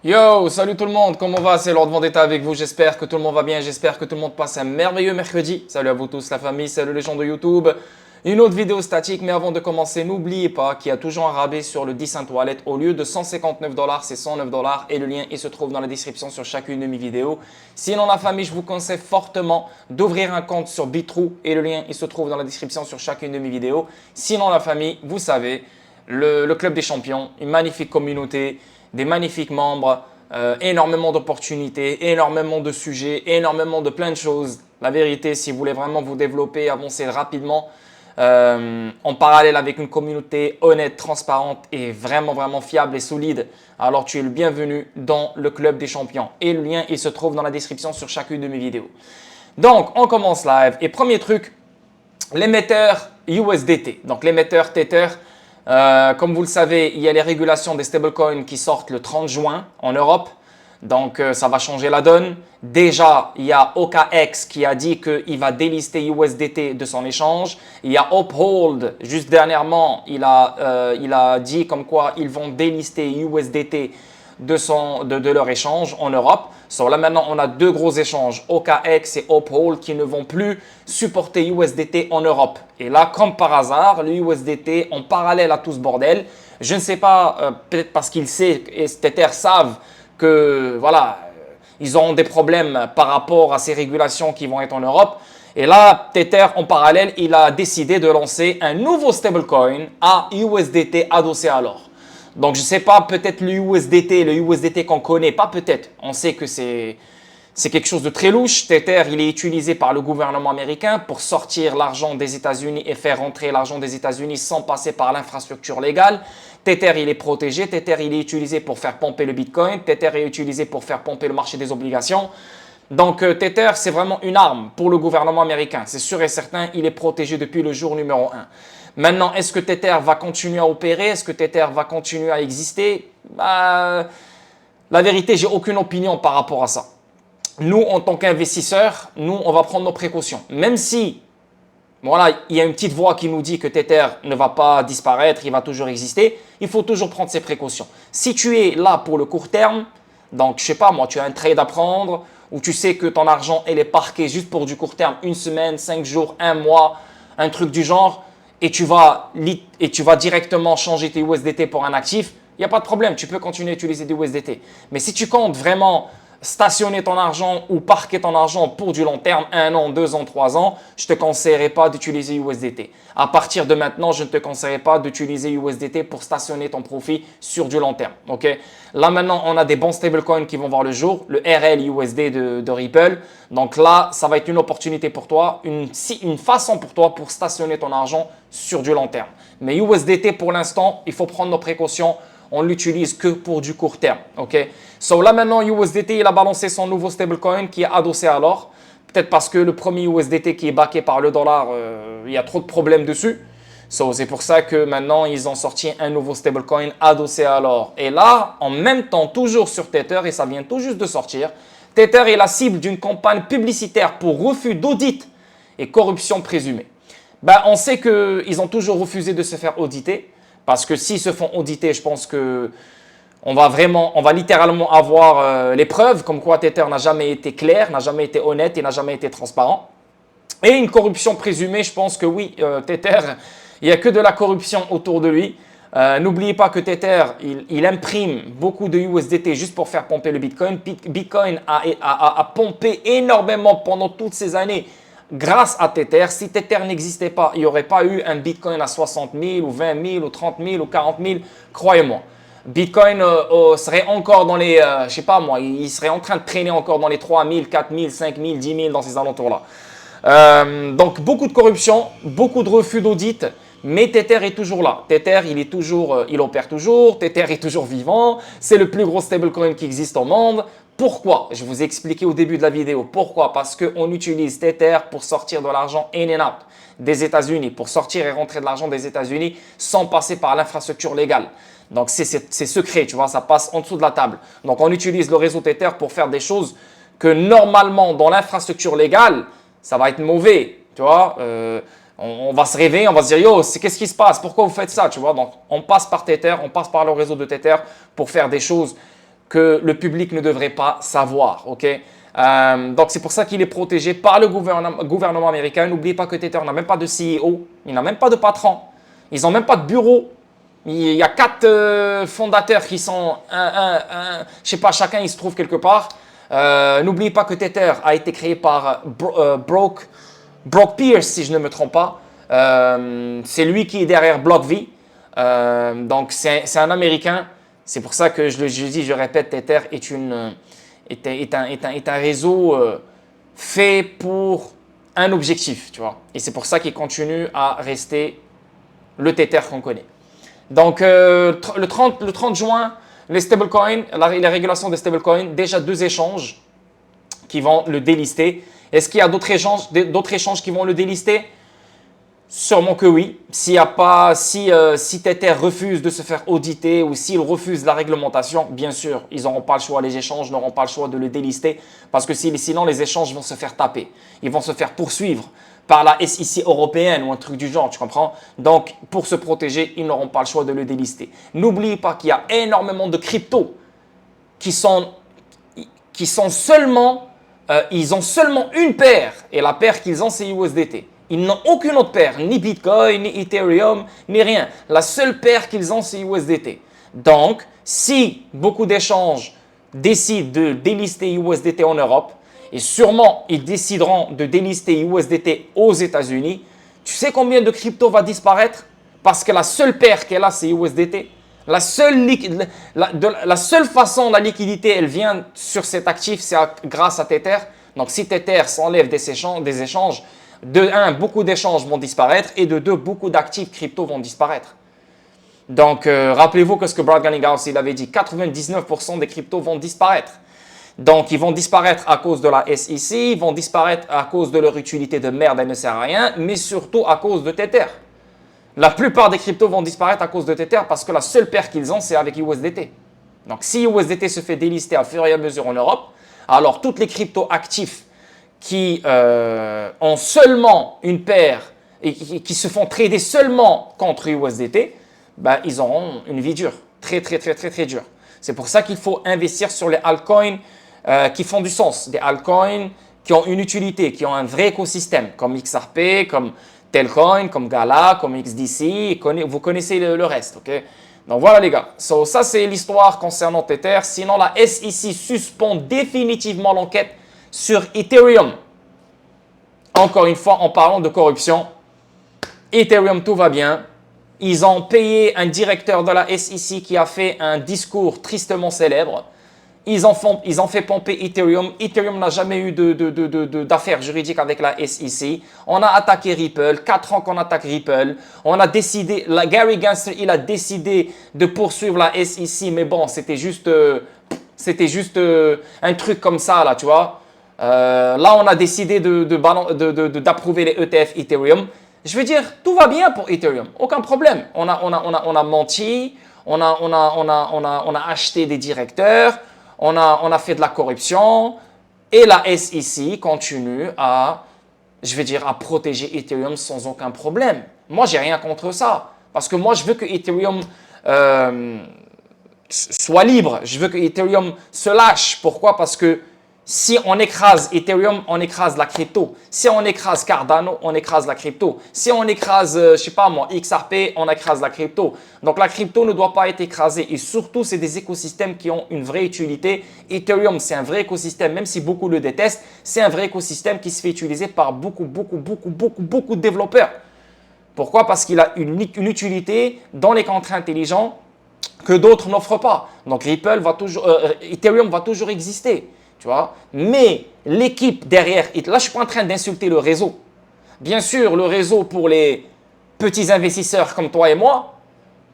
Yo, salut tout le monde, comment va? C'est Lord Vendetta avec vous, j'espère que tout le monde va bien, j'espère que tout le monde passe un merveilleux mercredi. Salut à vous tous la famille, salut les gens de YouTube. Une autre vidéo statique, mais avant de commencer, n'oubliez pas qu'il y a toujours un rabais sur le 10 toilette. Au lieu de 159 $, c'est 109 $ et le lien il se trouve dans la description sur chacune de mes vidéos. Sinon la famille, je vous conseille fortement d'ouvrir un compte sur Bitrou et le lien il se trouve dans la description sur chacune de mes vidéos. Sinon la famille, vous savez, le Club des Champions, une magnifique communauté, des magnifiques membres, énormément d'opportunités, énormément de sujets, énormément de plein de choses. La vérité, si vous voulez vraiment vous développer, avancer rapidement, en parallèle avec une communauté honnête, transparente et vraiment fiable et solide, alors tu es le bienvenu dans le Club des Champions. Et le lien, il se trouve dans la description sur chacune de mes vidéos. Donc, on commence live. Et premier truc, l'émetteur USDT, donc l'émetteur Tether. Comme vous le savez, il y a les régulations des stablecoins qui sortent le 30 juin en Europe. Donc, ça va changer la donne. Déjà, il y a OKX qui a dit qu'il va délister USDT de son échange. Il y a Uphold, juste dernièrement, il a dit comme quoi ils vont délister USDT de leur échange en Europe. Là maintenant, on a deux gros échanges, OKX et Uphold, qui ne vont plus supporter USDT en Europe. Et là, comme par hasard, le USDT en parallèle à tout ce bordel, je ne sais pas, peut-être parce qu'ils savent et Tether savent que voilà, ils auront des problèmes par rapport à ces régulations qui vont être en Europe. Et là, Tether, en parallèle, il a décidé de lancer un nouveau stablecoin à USDT adossé à l'or. Donc, je ne sais pas, peut-être le USDT qu'on connaît, pas peut-être. On sait que c'est quelque chose de très louche. Tether, il est utilisé par le gouvernement américain pour sortir l'argent des États-Unis et faire rentrer l'argent des États-Unis sans passer par l'infrastructure légale. Tether, il est protégé. Tether, il est utilisé pour faire pomper le Bitcoin. Tether est utilisé pour faire pomper le marché des obligations. Donc, Tether, c'est vraiment une arme pour le gouvernement américain. C'est sûr et certain, il est protégé depuis le jour numéro 1. Maintenant, est-ce que Tether va continuer à opérer? Est-ce que Tether va continuer à exister? La vérité, j'ai aucune opinion par rapport à ça. Nous, en tant qu'investisseurs, nous, on va prendre nos précautions. Même si, voilà, il y a une petite voix qui nous dit que Tether ne va pas disparaître, il va toujours exister, il faut toujours prendre ses précautions. Si tu es là pour le court terme, donc, je sais pas moi, tu as un trade à prendre, ou tu sais que ton argent, elle est parqué juste pour du court terme, une semaine, 5 jours, un mois, un truc du genre, et tu vas directement changer tes USDT pour un actif, il n'y a pas de problème, tu peux continuer à utiliser des USDT. Mais si tu comptes vraiment stationner ton argent ou parquer ton argent pour du long terme, 1 an, 2 ans, 3 ans, je ne te conseillerais pas d'utiliser USDT. À partir de maintenant, je ne te conseillerais pas d'utiliser USDT pour stationner ton profit sur du long terme. Okay? Là maintenant, on a des bons stablecoins qui vont voir le jour, le RLUSD de Ripple. Donc là, ça va être une opportunité pour toi, une façon pour toi pour stationner ton argent sur du long terme. Mais USDT, pour l'instant, il faut prendre nos précautions. On l'utilise que pour du court terme. Okay? Là maintenant, USDT, il a balancé son nouveau stablecoin qui est adossé à l'or. Peut-être parce que le premier USDT qui est backé par le dollar, il y a trop de problèmes dessus. C'est pour ça que maintenant, ils ont sorti un nouveau stablecoin adossé à l'or. Et là, en même temps, toujours sur Tether, et ça vient tout juste de sortir, Tether est la cible d'une campagne publicitaire pour refus d'audit et corruption présumée. On sait qu'ils ont toujours refusé de se faire auditer. Parce que s'ils se font auditer, je pense que on va littéralement avoir les preuves comme quoi Tether n'a jamais été clair, n'a jamais été honnête et n'a jamais été transparent. Et une corruption présumée, je pense que oui, Tether, il n'y a que de la corruption autour de lui. N'oubliez pas que Tether, il imprime beaucoup de USDT juste pour faire pomper le Bitcoin. Bitcoin a pompé énormément pendant toutes ces années. Grâce à Tether, si Tether n'existait pas, il n'y aurait pas eu un Bitcoin à 60 000 ou 20 000 ou 30 000 ou 40 000, croyez-moi. Bitcoin serait encore dans les, je sais pas moi, il serait en train de traîner encore dans les 3 000, 4 000, 5 000, 10 000 dans ces alentours-là. Donc beaucoup de corruption, beaucoup de refus d'audit, mais Tether est toujours là. Tether, il opère toujours, Tether est toujours vivant, c'est le plus gros stablecoin qui existe au monde. Pourquoi? Je vous ai expliqué au début de la vidéo. Pourquoi? Parce qu'on utilise Tether pour sortir de l'argent in and out des États-Unis, pour sortir et rentrer de l'argent des États-Unis sans passer par l'infrastructure légale. Donc, c'est secret, tu vois, ça passe en dessous de la table. Donc, on utilise le réseau Tether pour faire des choses que normalement, dans l'infrastructure légale, ça va être mauvais, tu vois. On va se réveiller, on va se dire, yo, qu'est-ce qui se passe? Pourquoi vous faites ça, tu vois? Donc, on passe par Tether, on passe par le réseau de Tether pour faire des choses que le public ne devrait pas savoir, ok? Donc, c'est pour ça qu'il est protégé par le gouvernement américain. N'oubliez pas que Tether n'a même pas de CEO, il n'a même pas de patron, ils n'ont même pas de bureau. Il y a 4 fondateurs qui sont, je sais pas, chacun il se trouve quelque part. N'oubliez pas que Tether a été créé par Brock Pierce, si je ne me trompe pas. C'est lui qui est derrière BlockV. Donc, c'est un Américain. C'est pour ça que je dis, je répète, Tether est un réseau fait pour un objectif, tu vois. Et c'est pour ça qu'il continue à rester le Tether qu'on connaît. Donc, le 30 juin, les stablecoins, les régulations des stablecoins, déjà 2 échanges qui vont le délister. Est-ce qu'il y a d'autres échanges qui vont le délister? Sûrement que oui. Si Tether refuse de se faire auditer ou s'il refuse la réglementation, bien sûr, ils n'auront pas le choix, les échanges n'auront pas le choix de le délister parce que sinon les échanges vont se faire taper. Ils vont se faire poursuivre par la SEC européenne ou un truc du genre, tu comprends? Donc, pour se protéger, ils n'auront pas le choix de le délister. N'oubliez pas qu'il y a énormément de cryptos qui sont seulement, ils ont seulement une paire et la paire qu'ils ont, c'est USDT. Ils n'ont aucune autre paire, ni Bitcoin, ni Ethereum, ni rien. La seule paire qu'ils ont, c'est USDT. Donc, si beaucoup d'échanges décident de délister USDT en Europe, et sûrement ils décideront de délister USDT aux États-Unis, tu sais combien de crypto va disparaître? Parce que la seule paire qu'elle a, c'est USDT. La seule façon la liquidité, elle vient sur cet actif, c'est grâce à Tether. Donc, si Tether s'enlève des échanges, de 1, beaucoup d'échanges vont disparaître et de 2, beaucoup d'actifs crypto vont disparaître. Donc, rappelez-vous que ce que Brad Garlinghouse il avait dit, 99% des cryptos vont disparaître. Donc, ils vont disparaître à cause de la SEC, ils vont disparaître à cause de leur utilité de merde, elle ne sert à rien, mais surtout à cause de Tether. La plupart des cryptos vont disparaître à cause de Tether parce que la seule paire qu'ils ont, c'est avec USDT. Donc, si USDT se fait délister à fur et à mesure en Europe, alors toutes les cryptos actifs qui ont seulement une paire et qui se font trader seulement contre USDT, ben, ils auront une vie dure, très dure. C'est pour ça qu'il faut investir sur les altcoins qui font du sens, des altcoins qui ont une utilité, qui ont un vrai écosystème, comme XRP, comme Telcoin, comme Gala, comme XDC, vous connaissez le reste, ok? Donc voilà les gars, ça c'est l'histoire concernant Tether. Sinon la SEC suspend définitivement l'enquête sur Ethereum. Encore une fois, en parlant de corruption, Ethereum, tout va bien. Ils ont payé un directeur de la SEC qui a fait un discours tristement célèbre. Ils ont fait pomper Ethereum. Ethereum n'a jamais eu d'affaires juridiques avec la SEC. On a attaqué Ripple. 4 ans qu'on attaque Ripple. On a décidé, Gary Gensler, il a décidé de poursuivre la SEC. Mais bon, c'était juste un truc comme ça, là, tu vois. Là, on a décidé d'approuver les ETF Ethereum. Je veux dire, tout va bien pour Ethereum. Aucun problème. On a menti. On a acheté des directeurs. On a fait de la corruption et la SEC continue à protéger Ethereum sans aucun problème. Moi, j'ai rien contre ça parce que moi, je veux que Ethereum soit libre. Je veux que Ethereum se lâche. Pourquoi? Parce que si on écrase Ethereum, on écrase la crypto. Si on écrase Cardano, on écrase la crypto. Si on écrase, je sais pas moi, XRP, on écrase la crypto. Donc la crypto ne doit pas être écrasée. Et surtout, c'est des écosystèmes qui ont une vraie utilité. Ethereum, c'est un vrai écosystème, même si beaucoup le détestent. C'est un vrai écosystème qui se fait utiliser par beaucoup de développeurs. Pourquoi? Parce qu'il a une utilité dans les contrats intelligents que d'autres n'offrent pas. Donc Ethereum va toujours exister. Tu vois? Mais l'équipe derrière, là je ne suis pas en train d'insulter le réseau. Bien sûr, le réseau pour les petits investisseurs comme toi et moi,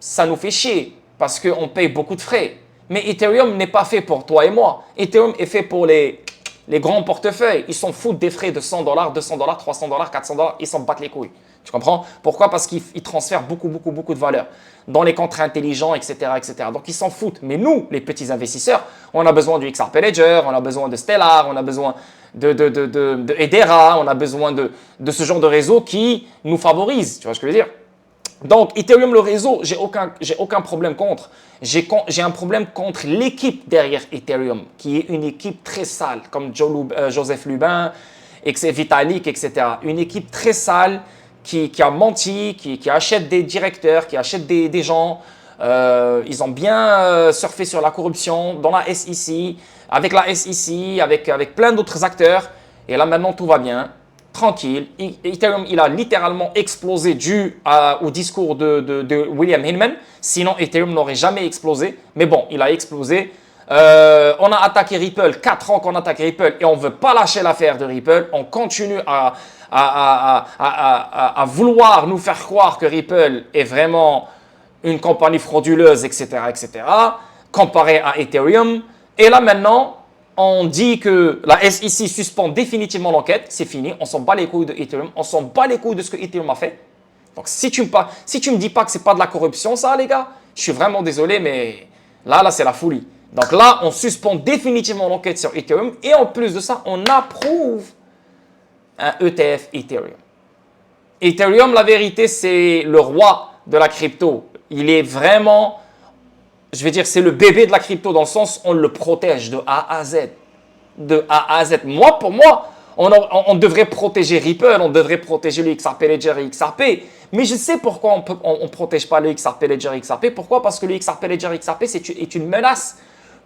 ça nous fait chier parce qu'on paye beaucoup de frais. Mais Ethereum n'est pas fait pour toi et moi. Ethereum est fait pour les grands portefeuilles. Ils s'en foutent des frais de $100, $200, $300, $400. Ils s'en battent les couilles. Tu comprends? Pourquoi? Parce qu'ils transfèrent beaucoup de valeur dans les contrats intelligents, etc., etc. Donc, ils s'en foutent. Mais nous, les petits investisseurs, on a besoin du XRP Ledger, on a besoin de Stellar, on a besoin de Hedera, on a besoin de ce genre de réseau qui nous favorise. Tu vois ce que je veux dire? Donc, Ethereum, le réseau, j'ai aucun problème contre. J'ai un problème contre l'équipe derrière Ethereum, qui est une équipe très sale, comme Joseph Lubin, Vitalik, etc. Une équipe très sale qui a menti, qui achète des directeurs, qui achète des gens. Ils ont bien surfé sur la corruption dans la SEC, avec la SEC, avec plein d'autres acteurs. Et là, maintenant, tout va bien. Tranquille. Ethereum, il a littéralement explosé dû au discours de William Hinman. Sinon, Ethereum n'aurait jamais explosé. Mais bon, il a explosé. On a attaqué Ripple, 4 ans qu'on attaque Ripple et on ne veut pas lâcher l'affaire de Ripple. On continue à vouloir nous faire croire que Ripple est vraiment une compagnie frauduleuse, etc., etc., comparé à Ethereum. Et là, maintenant, on dit que la SEC suspend définitivement l'enquête, c'est fini, on s'en bat les couilles de Ethereum, on s'en bat les couilles de ce que Ethereum a fait. Donc si tu me dis pas que c'est pas de la corruption ça les gars, je suis vraiment désolé mais là c'est la folie. Donc là, on suspend définitivement l'enquête sur Ethereum et en plus de ça, on approuve un ETF Ethereum. Ethereum, la vérité, c'est le roi de la crypto. Il est vraiment... Je vais dire, c'est le bébé de la crypto dans le sens on le protège de A à Z. De A à Z. Pour moi, on devrait protéger Ripple, on devrait protéger le XRP Ledger et XRP. Mais je sais pourquoi on ne protège pas le XRP Ledger et XRP. Pourquoi? Parce que le XRP Ledger et XRP est une menace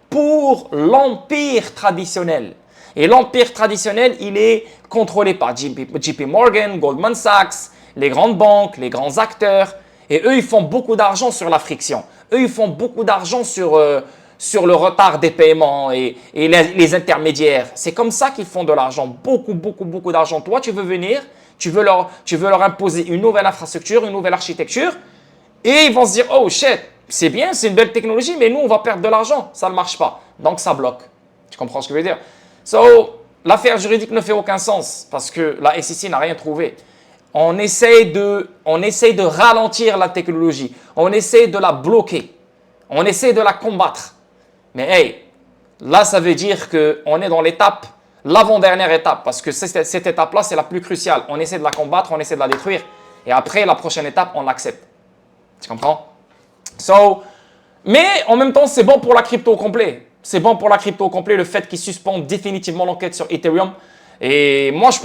pour l'empire traditionnel. Et l'empire traditionnel, il est contrôlé par JP Morgan, Goldman Sachs, les grandes banques, les grands acteurs. Et eux, ils font beaucoup d'argent sur la friction. Eux, ils font beaucoup d'argent sur le retard des paiements et les intermédiaires. C'est comme ça qu'ils font de l'argent. Beaucoup d'argent. Toi, tu veux venir, tu veux leur imposer une nouvelle infrastructure, une nouvelle architecture. Et ils vont se dire, oh shit, c'est bien, c'est une belle technologie, mais nous, on va perdre de l'argent. Ça ne marche pas. Donc, ça bloque. Tu comprends ce que je veux dire? L'affaire juridique ne fait aucun sens parce que la SEC n'a rien trouvé. On essaye de ralentir la technologie. On essaie de la bloquer. On essaie de la combattre. Mais hey, là, ça veut dire qu'on est dans l'étape, l'avant-dernière étape. Parce que cette étape-là, c'est la plus cruciale. On essaie de la combattre, on essaie de la détruire. Et après, la prochaine étape, on l'accepte. Tu comprends? Mais en même temps, c'est bon pour la crypto au complet. C'est bon pour la crypto au complet, le fait qu'ils suspendent définitivement l'enquête sur Ethereum. Et moi, je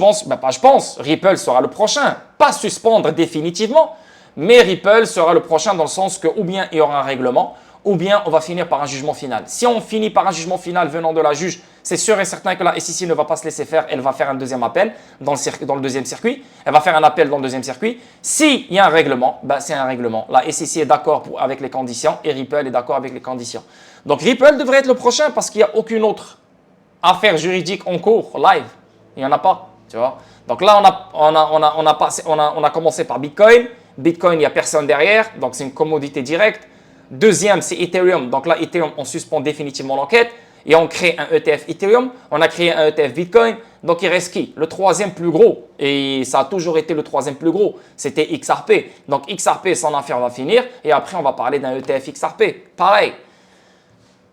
pense, Ripple sera le prochain. Pas suspendre définitivement, mais Ripple sera le prochain dans le sens que ou bien il y aura un règlement, ou bien on va finir par un jugement final. Si on finit par un jugement final venant de la juge, c'est sûr et certain que la SEC ne va pas se laisser faire. Elle va faire un deuxième appel dans le deuxième circuit. Elle va faire un appel dans le deuxième circuit. S'il y a un règlement, c'est un règlement. La SEC est d'accord avec les conditions et Ripple est d'accord avec les conditions. Donc Ripple devrait être le prochain parce qu'il n'y a aucune autre affaire juridique en cours, live. Il n'y en a pas, tu vois. Donc là, on a commencé par Bitcoin. Bitcoin, il n'y a personne derrière, donc c'est une commodité directe. Deuxième, c'est Ethereum. Donc là, Ethereum, on suspend définitivement l'enquête et on crée un ETF Ethereum. On a créé un ETF Bitcoin. Donc il reste qui? Le troisième plus gros. Et ça a toujours été le troisième plus gros. C'était XRP. Donc XRP, son affaire va finir. Et après, on va parler d'un ETF XRP. Pareil.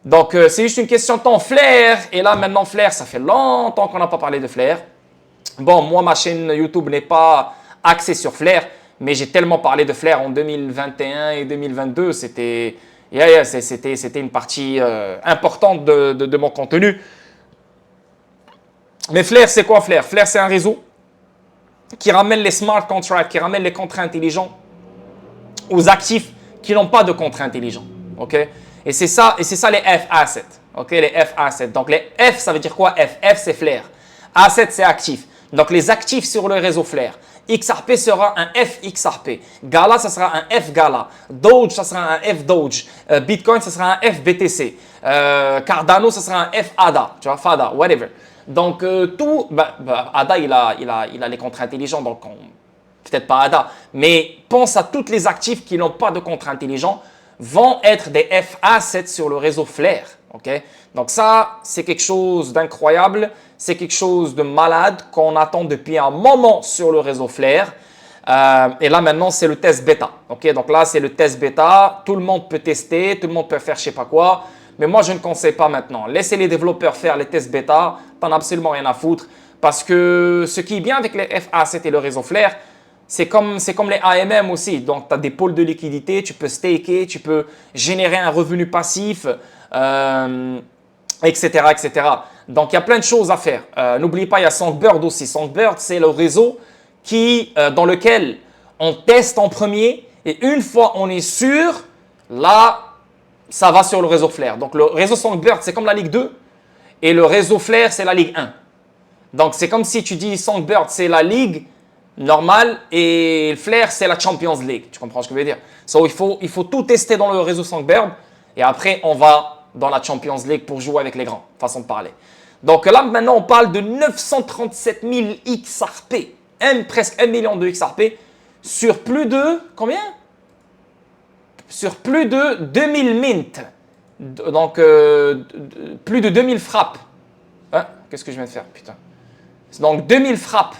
Donc, c'est juste une question de temps. Flare, et là, maintenant, Flare, ça fait longtemps qu'on n'a pas parlé de Flare. Bon, moi, ma chaîne YouTube n'est pas axée sur Flare, mais j'ai tellement parlé de Flare en 2021 et 2022. C'était une partie importante de mon contenu. Mais Flare, c'est quoi Flare? Flare, c'est un réseau qui ramène les smart contracts, qui ramène les contrats intelligents aux actifs qui n'ont pas de contrats intelligents. OK? Et c'est ça les F-assets. OK, les F-assets. Donc, les F, ça veut dire quoi? F, c'est Flare. Asset, c'est actif. Donc, les actifs sur le réseau Flare. XRP sera un FXRP. Gala, ça sera un F-Gala. Doge, ça sera un F-Doge. Bitcoin, ça sera un F-BTC. Cardano, ça sera un F-ADA. Tu vois, FADA, whatever. Donc, ADA, il a les contrats intelligents. Donc, peut-être pas ADA. Mais pense à tous les actifs qui n'ont pas de contrats intelligents vont être des F-assets sur le réseau Flare. Okay? Donc ça, c'est quelque chose d'incroyable, c'est quelque chose de malade qu'on attend depuis un moment sur le réseau Flare. Et là, maintenant, c'est le test bêta. Okay? Donc là, c'est le test bêta. Tout le monde peut tester, tout le monde peut faire je ne sais pas quoi. Mais moi, je ne conseille pas maintenant. Laissez les développeurs faire les tests bêta. T'en as absolument rien à foutre. Parce que ce qui est bien avec les F-assets et le réseau Flare, c'est comme les AMM aussi. Donc, tu as des pôles de liquidité, tu peux staker, tu peux générer un revenu passif, etc., etc. Donc, il y a plein de choses à faire. N'oubliez pas, il y a Songbird aussi. Songbird, c'est le réseau dans lequel on teste en premier et une fois on est sûr, là, ça va sur le réseau Flare. Donc, le réseau Songbird, c'est comme la Ligue 2 et le réseau Flare, c'est la Ligue 1. Donc, c'est comme si tu dis Songbird, c'est la Ligue normale et Flare, c'est la Champions League. Tu comprends ce que je veux dire? So, il faut tout tester dans le réseau Songbird et après, on va dans la Champions League pour jouer avec les grands, façon de parler. Donc là, maintenant, on parle de 937 000 XRP, presque 1 million de XRP sur plus de, combien? Sur plus de 2000 mint. Donc, plus de 2000 frappes. Hein? Qu'est-ce que je viens de faire? Putain. Donc, 2000 frappes.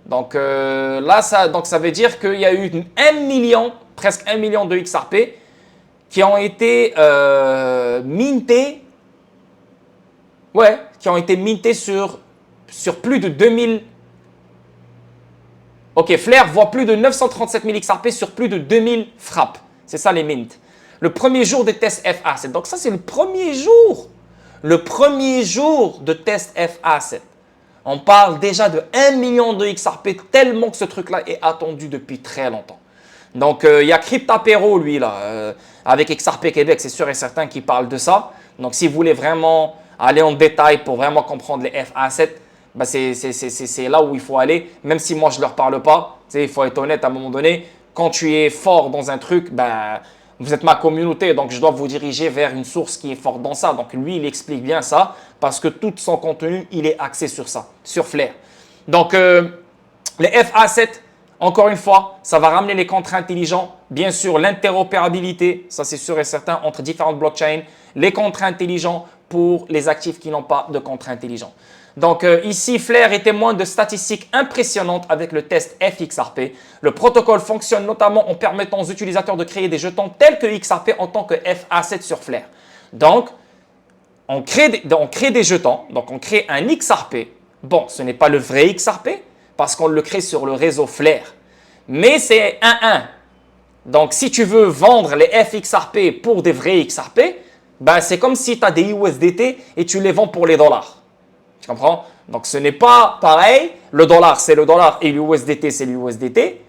Donc, là, ça veut dire qu'il y a eu 1 million, presque 1 million de XRP qui ont été mintés. Ouais, qui ont été mintés sur plus de 2000. Ok, Flare voit plus de 937 000 XRP sur plus de 2000 frappes. C'est ça les mints. Le premier jour des tests FA7. Donc ça, c'est le premier jour. Le premier jour de test FA7. On parle déjà de 1 million de XRP tellement que ce truc-là est attendu depuis très longtemps. Donc, il y a Cryptapéro, lui, là, avec XRP Québec, c'est sûr et certain qu'il parle de ça. Donc, si vous voulez vraiment aller en détail pour vraiment comprendre les FA7, ben c'est là où il faut aller. Même si moi, je ne leur parle pas, il faut être honnête à un moment donné. Quand tu es fort dans un truc, ben, vous êtes ma communauté, donc je dois vous diriger vers une source qui est forte dans ça. Donc, lui, il explique bien ça parce que tout son contenu, il est axé sur ça, sur Flare. Donc, les FA7, encore une fois, ça va ramener les contrats intelligents. Bien sûr, l'interopérabilité, ça c'est sûr et certain, entre différentes blockchains. Les contrats intelligents pour les actifs qui n'ont pas de contrats intelligents. Donc ici, Flare est témoin de statistiques impressionnantes avec le test FXRP. Le protocole fonctionne notamment en permettant aux utilisateurs de créer des jetons tels que XRP en tant que FA7 sur Flare. Donc, on crée des jetons, donc on crée un XRP. Bon, ce n'est pas le vrai XRP parce qu'on le crée sur le réseau Flare. Mais c'est 1-1. Donc, si tu veux vendre les FXRP pour des vrais XRP, ben, c'est comme si tu as des USDT et tu les vends pour les dollars. Tu comprends? Donc, ce n'est pas pareil. Le dollar, c'est le dollar et l'USDT, c'est l'USDT.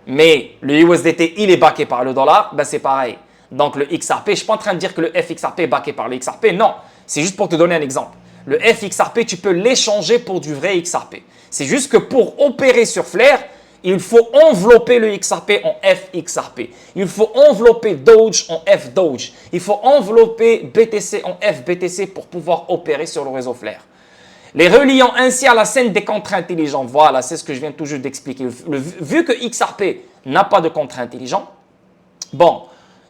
Mais le USDT, il est backé par le dollar. Ben, c'est pareil. Donc, le XRP, je ne suis pas en train de dire que le FXRP est backé par le XRP. Non, c'est juste pour te donner un exemple. Le FXRP, tu peux l'échanger pour du vrai XRP. C'est juste que pour opérer sur Flare, il faut envelopper le XRP en FXRP. Il faut envelopper Doge en FDoge. Il faut envelopper BTC en FBTC pour pouvoir opérer sur le réseau Flare. Les reliant ainsi à la scène des contrats intelligents. Voilà, c'est ce que je viens tout juste d'expliquer. Vu que XRP n'a pas de contrats intelligents, bon,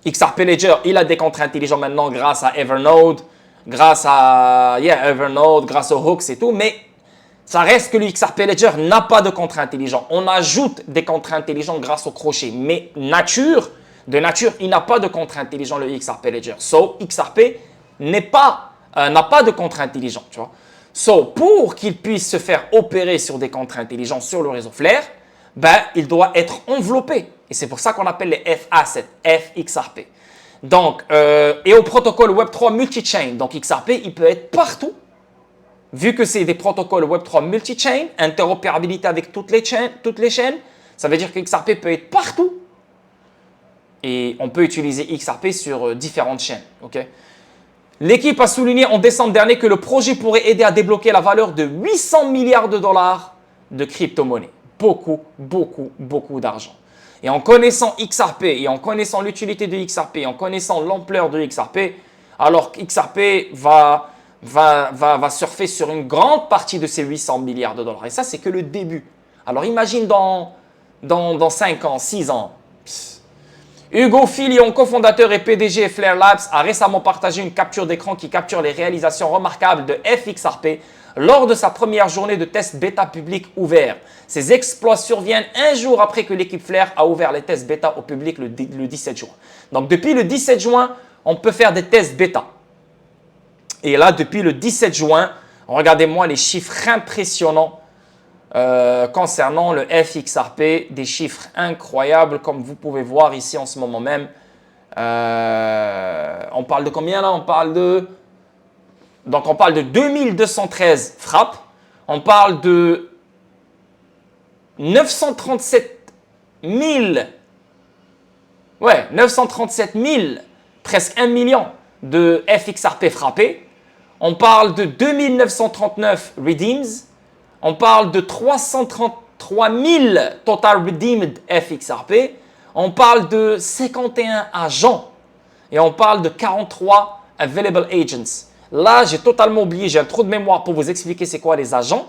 XRP Ledger, il a des contrats intelligents maintenant grâce à Evernode, grâce à Evernode, grâce aux hooks et tout, mais ça reste que le XRP Ledger n'a pas de contrat intelligent. On ajoute des contrats intelligents grâce au crochet, mais de nature, il n'a pas de contrat intelligent le XRP Ledger. So, XRP n'a pas de contrat intelligent, tu vois. So, pour qu'il puisse se faire opérer sur des contrats intelligents sur le réseau Flare, ben, il doit être enveloppé. Et c'est pour ça qu'on appelle les FA7, FXRP. Donc, et au protocole Web3 multi-chain, donc XRP, il peut être partout. Vu que c'est des protocoles Web3 multi-chain, interopérabilité avec toutes les chaînes, ça veut dire que XRP peut être partout. Et on peut utiliser XRP sur différentes chaînes. Okay? L'équipe a souligné en décembre dernier que le projet pourrait aider à débloquer la valeur de 800 milliards de dollars de crypto-monnaies. Beaucoup, beaucoup, beaucoup d'argent. Et en connaissant XRP et en connaissant l'utilité de XRP, et en connaissant l'ampleur de XRP, alors XRP va surfer sur une grande partie de ces 800 milliards de dollars. Et ça, c'est que le début. Alors imagine dans 5 ans, 6 ans. Hugo Filion, cofondateur et PDG Flare Labs, a récemment partagé une capture d'écran qui capture les réalisations remarquables de FXRP lors de sa première journée de test bêta public ouvert. Ces exploits surviennent un jour après que l'équipe Flare a ouvert les tests bêta au public le 17 juin. Donc depuis le 17 juin, on peut faire des tests bêta. Et là, depuis le 17 juin, regardez-moi les chiffres impressionnants concernant le FXRP, des chiffres incroyables comme vous pouvez voir ici en ce moment même. On parle de combien là? On parle de 2213 frappes. On parle de 937 000, 937 000, presque 1 million de FXRP frappés. On parle de 2939 redeems. On parle de 333 000 total redeemed FXRP. On parle de 51 agents. Et on parle de 43 available agents. Là, j'ai totalement oublié, j'ai un trou de mémoire pour vous expliquer c'est quoi les agents.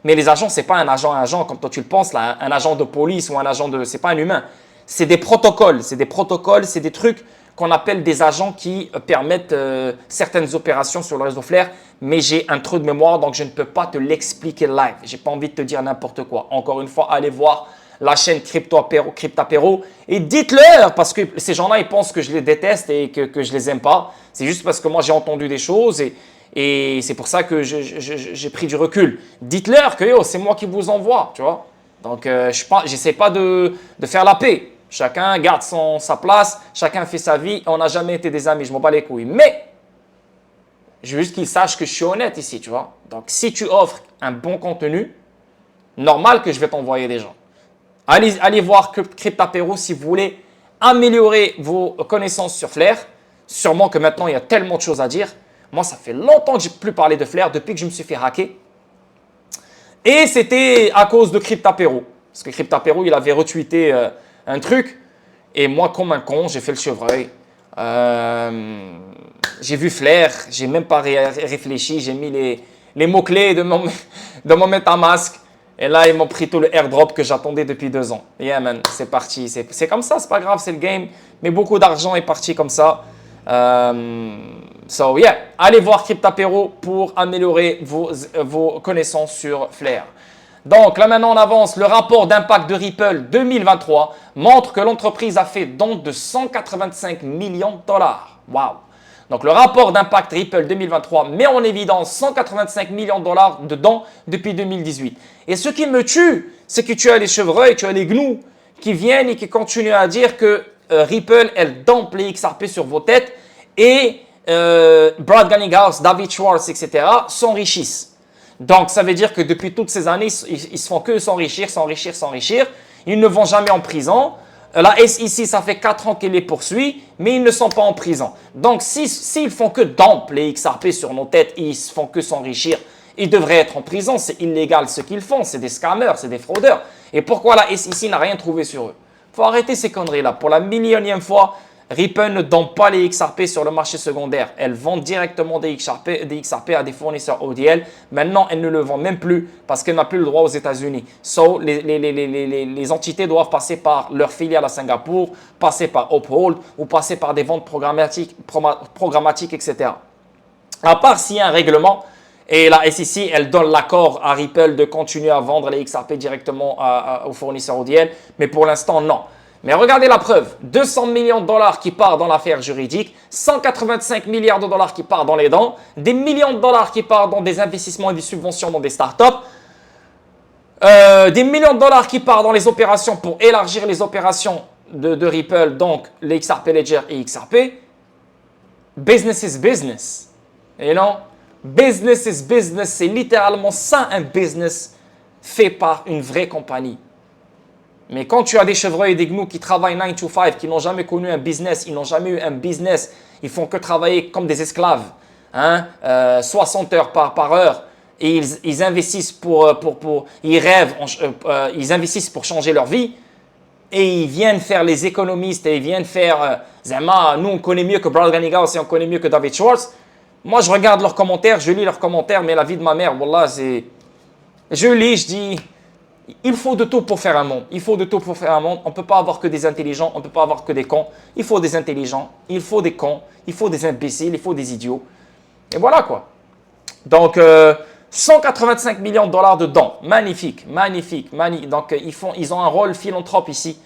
Mais les agents, ce n'est pas un agent comme toi tu le penses, là, un agent de police ou un agent de… Ce n'est pas un humain. C'est des protocoles, c'est des trucs qu'on appelle des agents qui permettent certaines opérations sur le réseau Flare. Mais j'ai un trou de mémoire, donc je ne peux pas te l'expliquer live. Je n'ai pas envie de te dire n'importe quoi. Encore une fois, allez voir la chaîne Cryptapéro et dites-leur, parce que ces gens-là, ils pensent que je les déteste et que je les aime pas. C'est juste parce que moi, j'ai entendu des choses et c'est pour ça que j'ai pris du recul. Dites-leur que c'est moi qui vous envoie, tu vois. Donc, je n'essaie pas de faire la paix. Chacun garde sa place, chacun fait sa vie. On n'a jamais été des amis, je m'en bats les couilles. Mais, je veux juste qu'ils sachent que je suis honnête ici, tu vois. Donc, si tu offres un bon contenu, normal que je vais t'envoyer des gens. Allez voir Cryptapéro si vous voulez améliorer vos connaissances sur Flare. Sûrement que maintenant, il y a tellement de choses à dire. Moi, ça fait longtemps que je n'ai plus parlé de Flare depuis que je me suis fait hacker. Et c'était à cause de Cryptapéro. Parce que Cryptapéro, il avait retweeté un truc. Et moi, comme un con, j'ai fait le chevreuil. J'ai vu Flare. J'ai même pas réfléchi. J'ai mis les mots-clés de mon MetaMask. Et là, ils m'ont pris tout le airdrop que j'attendais depuis 2 ans. Yeah, man, c'est parti. C'est comme ça, c'est pas grave, c'est le game. Mais beaucoup d'argent est parti comme ça. So, yeah, allez voir Cryptapéro pour améliorer vos connaissances sur Flare. Donc, là maintenant, on avance. Le rapport d'impact de Ripple 2023 montre que l'entreprise a fait don de 185 millions de dollars. Wow! Donc, le rapport d'impact Ripple 2023 met en évidence 185 millions de dollars de dons depuis 2018. Et ce qui me tue, c'est que tu as les chevreuils, tu as les gnous qui viennent et qui continuent à dire que Ripple, elle dompe les XRP sur vos têtes et Brad Garlinghouse, David Schwartz, etc. s'enrichissent. Donc, ça veut dire que depuis toutes ces années, ils se font que s'enrichir. Ils ne vont jamais en prison. La SEC, ça fait 4 ans qu'elle les poursuit, mais ils ne sont pas en prison. Donc, s'ils font que dump les XRP sur nos têtes et ils ne font que s'enrichir, ils devraient être en prison. C'est illégal ce qu'ils font. C'est des scammers, c'est des fraudeurs. Et pourquoi la SEC n'a rien trouvé sur eux? Il faut arrêter ces conneries-là. Pour la millionième fois, Ripple ne dompe pas les XRP sur le marché secondaire. Elle vend directement des XRP à des fournisseurs ODL. Maintenant, elle ne le vend même plus parce qu'elle n'a plus le droit aux États-Unis. So, les entités doivent passer par leur filiale à Singapour, passer par Uphold ou passer par des ventes programmatiques, etc. À part s'il y a un règlement et la SEC, elle donne l'accord à Ripple de continuer à vendre les XRP directement aux fournisseurs ODL. Mais pour l'instant, non. Mais regardez la preuve, 200 millions de dollars qui partent dans l'affaire juridique, 185 milliards de dollars qui partent dans les dents, des millions de dollars qui partent dans des investissements et des subventions dans des startups, des millions de dollars qui partent dans les opérations pour élargir les opérations de Ripple, donc les XRP Ledger et XRP. Business is business. You know? Business is business, c'est littéralement ça un business fait par une vraie compagnie. Mais quand tu as des chevreuils et des gnous qui travaillent 9 to 5, qui n'ont jamais connu un business, ils n'ont jamais eu un business, ils font que travailler comme des esclaves, 60 heures par heure, et ils investissent ils rêvent, ils investissent pour changer leur vie, et ils viennent faire les économistes, et ils viennent faire, nous on connaît mieux que Brad Garlinghouse et on connaît mieux que David Schwartz. Moi je regarde leurs commentaires, je lis leurs commentaires, mais la vie de ma mère, wallah, c'est… Je lis, je dis… Il faut de tout pour faire un monde. Il faut de tout pour faire un monde. On ne peut pas avoir que des intelligents, on ne peut pas avoir que des cons. Il faut des intelligents, il faut des cons, il faut des imbéciles, il faut des idiots. Et voilà quoi. Donc, 185 millions de dollars de dons. Magnifique. Donc, ils ont un rôle philanthrope ici.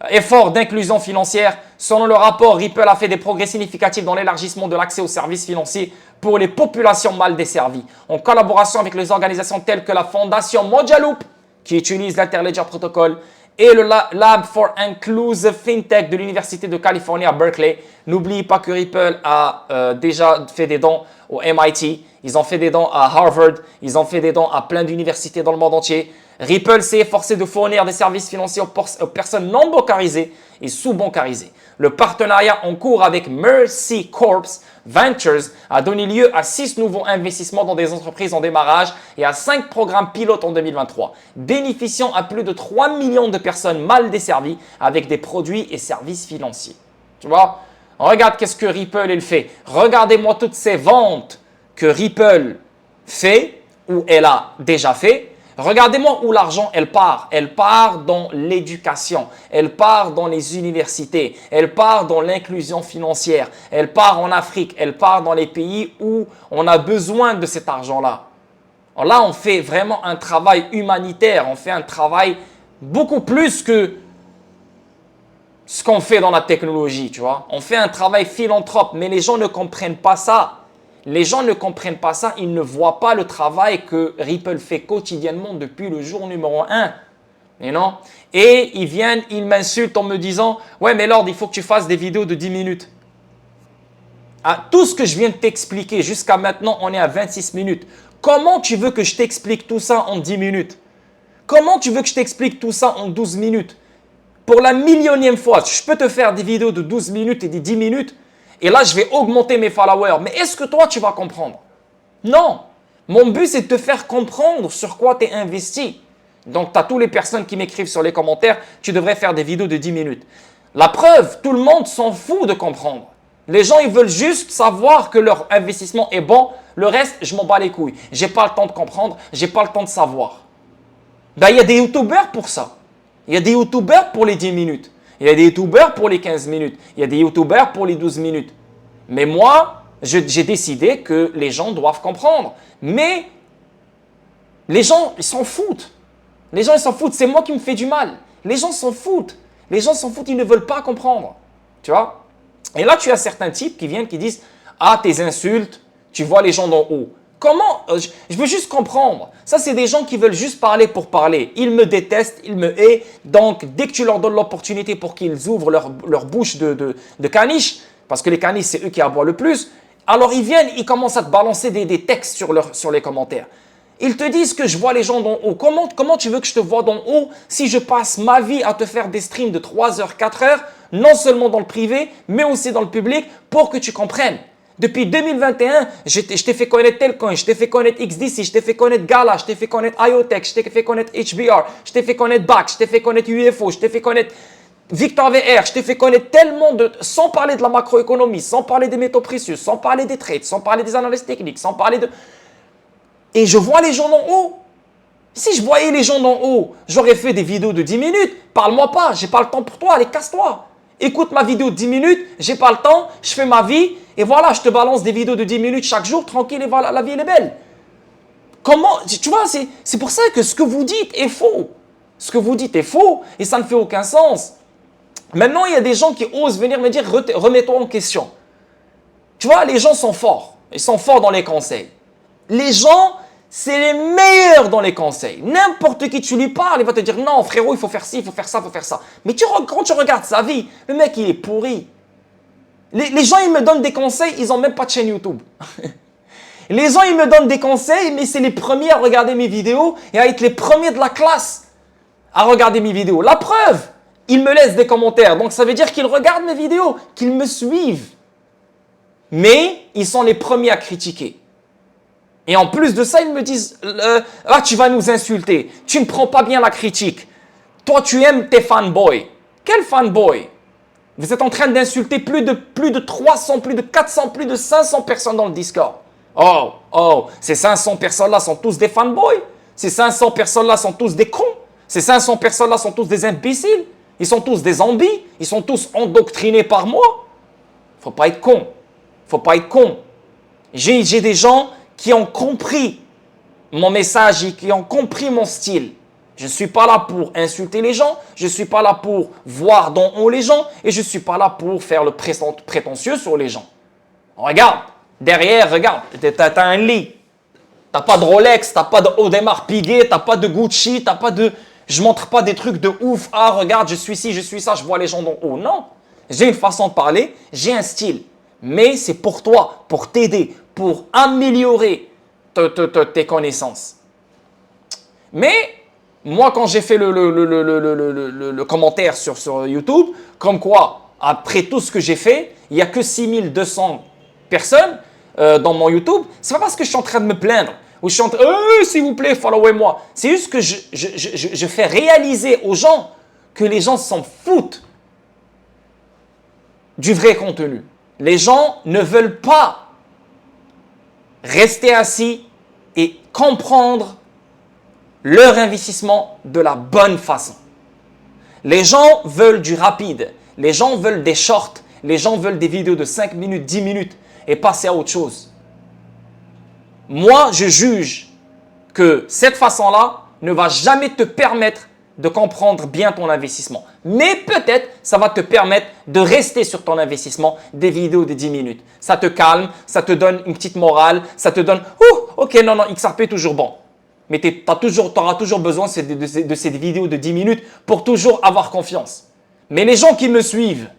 Effort d'inclusion financière. Selon le rapport, Ripple a fait des progrès significatifs dans l'élargissement de l'accès aux services financiers pour les populations mal desservies, en collaboration avec les organisations telles que la Fondation Mojaloup, qui utilise l'Interledger Protocol, et le Lab for Inclusive FinTech de l'Université de Californie à Berkeley. N'oubliez pas que Ripple a déjà fait des dons au MIT, ils ont fait des dons à Harvard, ils ont fait des dons à plein d'universités dans le monde entier. Ripple s'est efforcé de fournir des services financiers aux personnes non bancarisées et sous-bancarisées. Le partenariat en cours avec Mercy Corps Ventures a donné lieu à 6 nouveaux investissements dans des entreprises en démarrage et à 5 programmes pilotes en 2023, bénéficiant à plus de 3 millions de personnes mal desservies avec des produits et services financiers. Tu vois? Regarde qu'est-ce que Ripple il fait. Regardez-moi toutes ces ventes que Ripple fait ou elle a déjà fait. Regardez-moi où l'argent elle part. Elle part dans l'éducation, elle part dans les universités, elle part dans l'inclusion financière, elle part en Afrique, elle part dans les pays où on a besoin de cet argent-là. Là, on fait vraiment un travail humanitaire, on fait un travail beaucoup plus que ce qu'on fait dans la technologie, tu vois. On fait un travail philanthrope, mais les gens ne comprennent pas ça. Les gens ne comprennent pas ça, ils ne voient pas le travail que Ripple fait quotidiennement depuis le jour numéro 1. Et ils viennent, ils m'insultent en me disant « Ouais, mais Lord, il faut que tu fasses des vidéos de 10 minutes. » Tout ce que je viens de t'expliquer jusqu'à maintenant, on est à 26 minutes. Comment tu veux que je t'explique tout ça en 10 minutes? Comment tu veux que je t'explique tout ça en 12 minutes? Pour la millionième fois, je peux te faire des vidéos de 12 minutes et de 10 minutes. Et là, je vais augmenter mes followers. Mais est-ce que toi, tu vas comprendre? Non. Mon but, c'est de te faire comprendre sur quoi tu es investi. Donc, tu as toutes les personnes qui m'écrivent sur les commentaires, tu devrais faire des vidéos de 10 minutes. La preuve, tout le monde s'en fout de comprendre. Les gens, ils veulent juste savoir que leur investissement est bon. Le reste, je m'en bats les couilles. Je n'ai pas le temps de comprendre, je n'ai pas le temps de savoir. Ben, il y a des youtubeurs pour ça. Il y a des youtubeurs pour les 10 minutes. Il y a des youtubeurs pour les 15 minutes. Il y a des youtubeurs pour les 12 minutes. Mais moi, j'ai décidé que les gens doivent comprendre. Mais les gens, ils s'en foutent. Les gens, ils s'en foutent. C'est moi qui me fais du mal. Les gens s'en foutent. Les gens s'en foutent. Ils ne veulent pas comprendre. Tu vois? Et là, tu as certains types qui viennent, qui disent « Ah, tes insultes, tu vois les gens d'en haut. » Comment? Je veux juste comprendre. Ça, c'est des gens qui veulent juste parler pour parler. Ils me détestent, ils me haïssent. Donc, dès que tu leur donnes l'opportunité pour qu'ils ouvrent leur bouche de caniche, parce que les caniches, c'est eux qui aboient le plus, alors ils viennent, ils commencent à te balancer des textes sur les commentaires. Ils te disent que je vois les gens d'en haut. Comment tu veux que je te vois d'en haut si je passe ma vie à te faire des streams de 3 heures, 4 heures, non seulement dans le privé, mais aussi dans le public, pour que tu comprennes? Depuis 2021, je t'ai fait connaître Telcoin, je t'ai fait connaître XDC, je t'ai fait connaître Gala, je t'ai fait connaître IoTech, je t'ai fait connaître HBR, je t'ai fait connaître BAC, je t'ai fait connaître UFO, je t'ai fait connaître Victor VR, je t'ai fait connaître tellement de... Sans parler de la macroéconomie, sans parler des métaux précieux, sans parler des trades, sans parler des analyses techniques, sans parler de... Et je vois les gens d'en haut. Si je voyais les gens d'en haut, j'aurais fait des vidéos de 10 minutes. Parle-moi pas, j'ai pas le temps pour toi, allez, casse-toi. Écoute ma vidéo de 10 minutes, j'ai pas le temps, je fais ma vie, et voilà, je te balance des vidéos de 10 minutes chaque jour, tranquille, et voilà, la vie, elle est belle. Comment, tu vois, c'est pour ça que ce que vous dites est faux. Ce que vous dites est faux, et ça ne fait aucun sens. Maintenant, il y a des gens qui osent venir me dire, remets-toi en question. Tu vois, les gens sont forts, ils sont forts dans les conseils. Les gens, c'est les meilleurs dans les conseils. N'importe qui tu lui parles, il va te dire non frérot, il faut faire ci, il faut faire ça, il faut faire ça. Mais quand tu regardes sa vie, le mec il est pourri. Les gens ils me donnent des conseils, ils n'ont même pas de chaîne YouTube. Les gens ils me donnent des conseils, mais c'est les premiers à regarder mes vidéos et à être les premiers de la classe à regarder mes vidéos. La preuve, ils me laissent des commentaires. Donc ça veut dire qu'ils regardent mes vidéos, qu'ils me suivent. Mais ils sont les premiers à critiquer. Et en plus de ça, ils me disent « Ah, tu vas nous insulter. Tu ne prends pas bien la critique. Toi, tu aimes tes fanboys. » Quel fanboy? Vous êtes en train d'insulter plus de 300, plus de 400, plus de 500 personnes dans le Discord. Oh, ces 500 personnes-là sont tous des fanboys. Ces 500 personnes-là sont tous des cons. Ces 500 personnes-là sont tous des imbéciles. Ils sont tous des zombies. Ils sont tous endoctrinés par moi. Faut pas être con. Faut pas être con. J'ai des gens qui ont compris mon message et qui ont compris mon style. Je ne suis pas là pour insulter les gens, je ne suis pas là pour voir d'en haut les gens et je ne suis pas là pour faire le prétentieux sur les gens. Regarde, derrière, regarde, tu as un lit. T'as pas de Rolex, t'as pas de Audemars Piguet, t'as pas de Gucci, t'as pas de... Je montre pas des trucs de ouf. Ah, regarde, je suis ci, je suis ça, je vois les gens d'en haut. Non, j'ai une façon de parler, j'ai un style. Mais c'est pour toi, pour t'aider, pour améliorer tes connaissances. Mais moi, quand j'ai fait le commentaire sur YouTube, comme quoi, après tout ce que j'ai fait, il n'y a que 6200 personnes dans mon YouTube, c'est pas parce que je suis en train de me plaindre ou je suis en train de s'il vous plaît, followez-moi. C'est juste que je fais réaliser aux gens que les gens s'en foutent du vrai contenu. Les gens ne veulent pas rester assis et comprendre leur investissement de la bonne façon. Les gens veulent du rapide, les gens veulent des shorts, les gens veulent des vidéos de 5 minutes, 10 minutes et passer à autre chose. Moi, je juge que cette façon-là ne va jamais te permettre de comprendre bien ton investissement. Mais peut-être, ça va te permettre de rester sur ton investissement des vidéos de 10 minutes. Ça te calme, ça te donne une petite morale, ça te donne « ok, non, XRP est toujours bon ». Mais tu auras toujours besoin de ces vidéos de 10 minutes pour toujours avoir confiance. Mais les gens qui me suivent,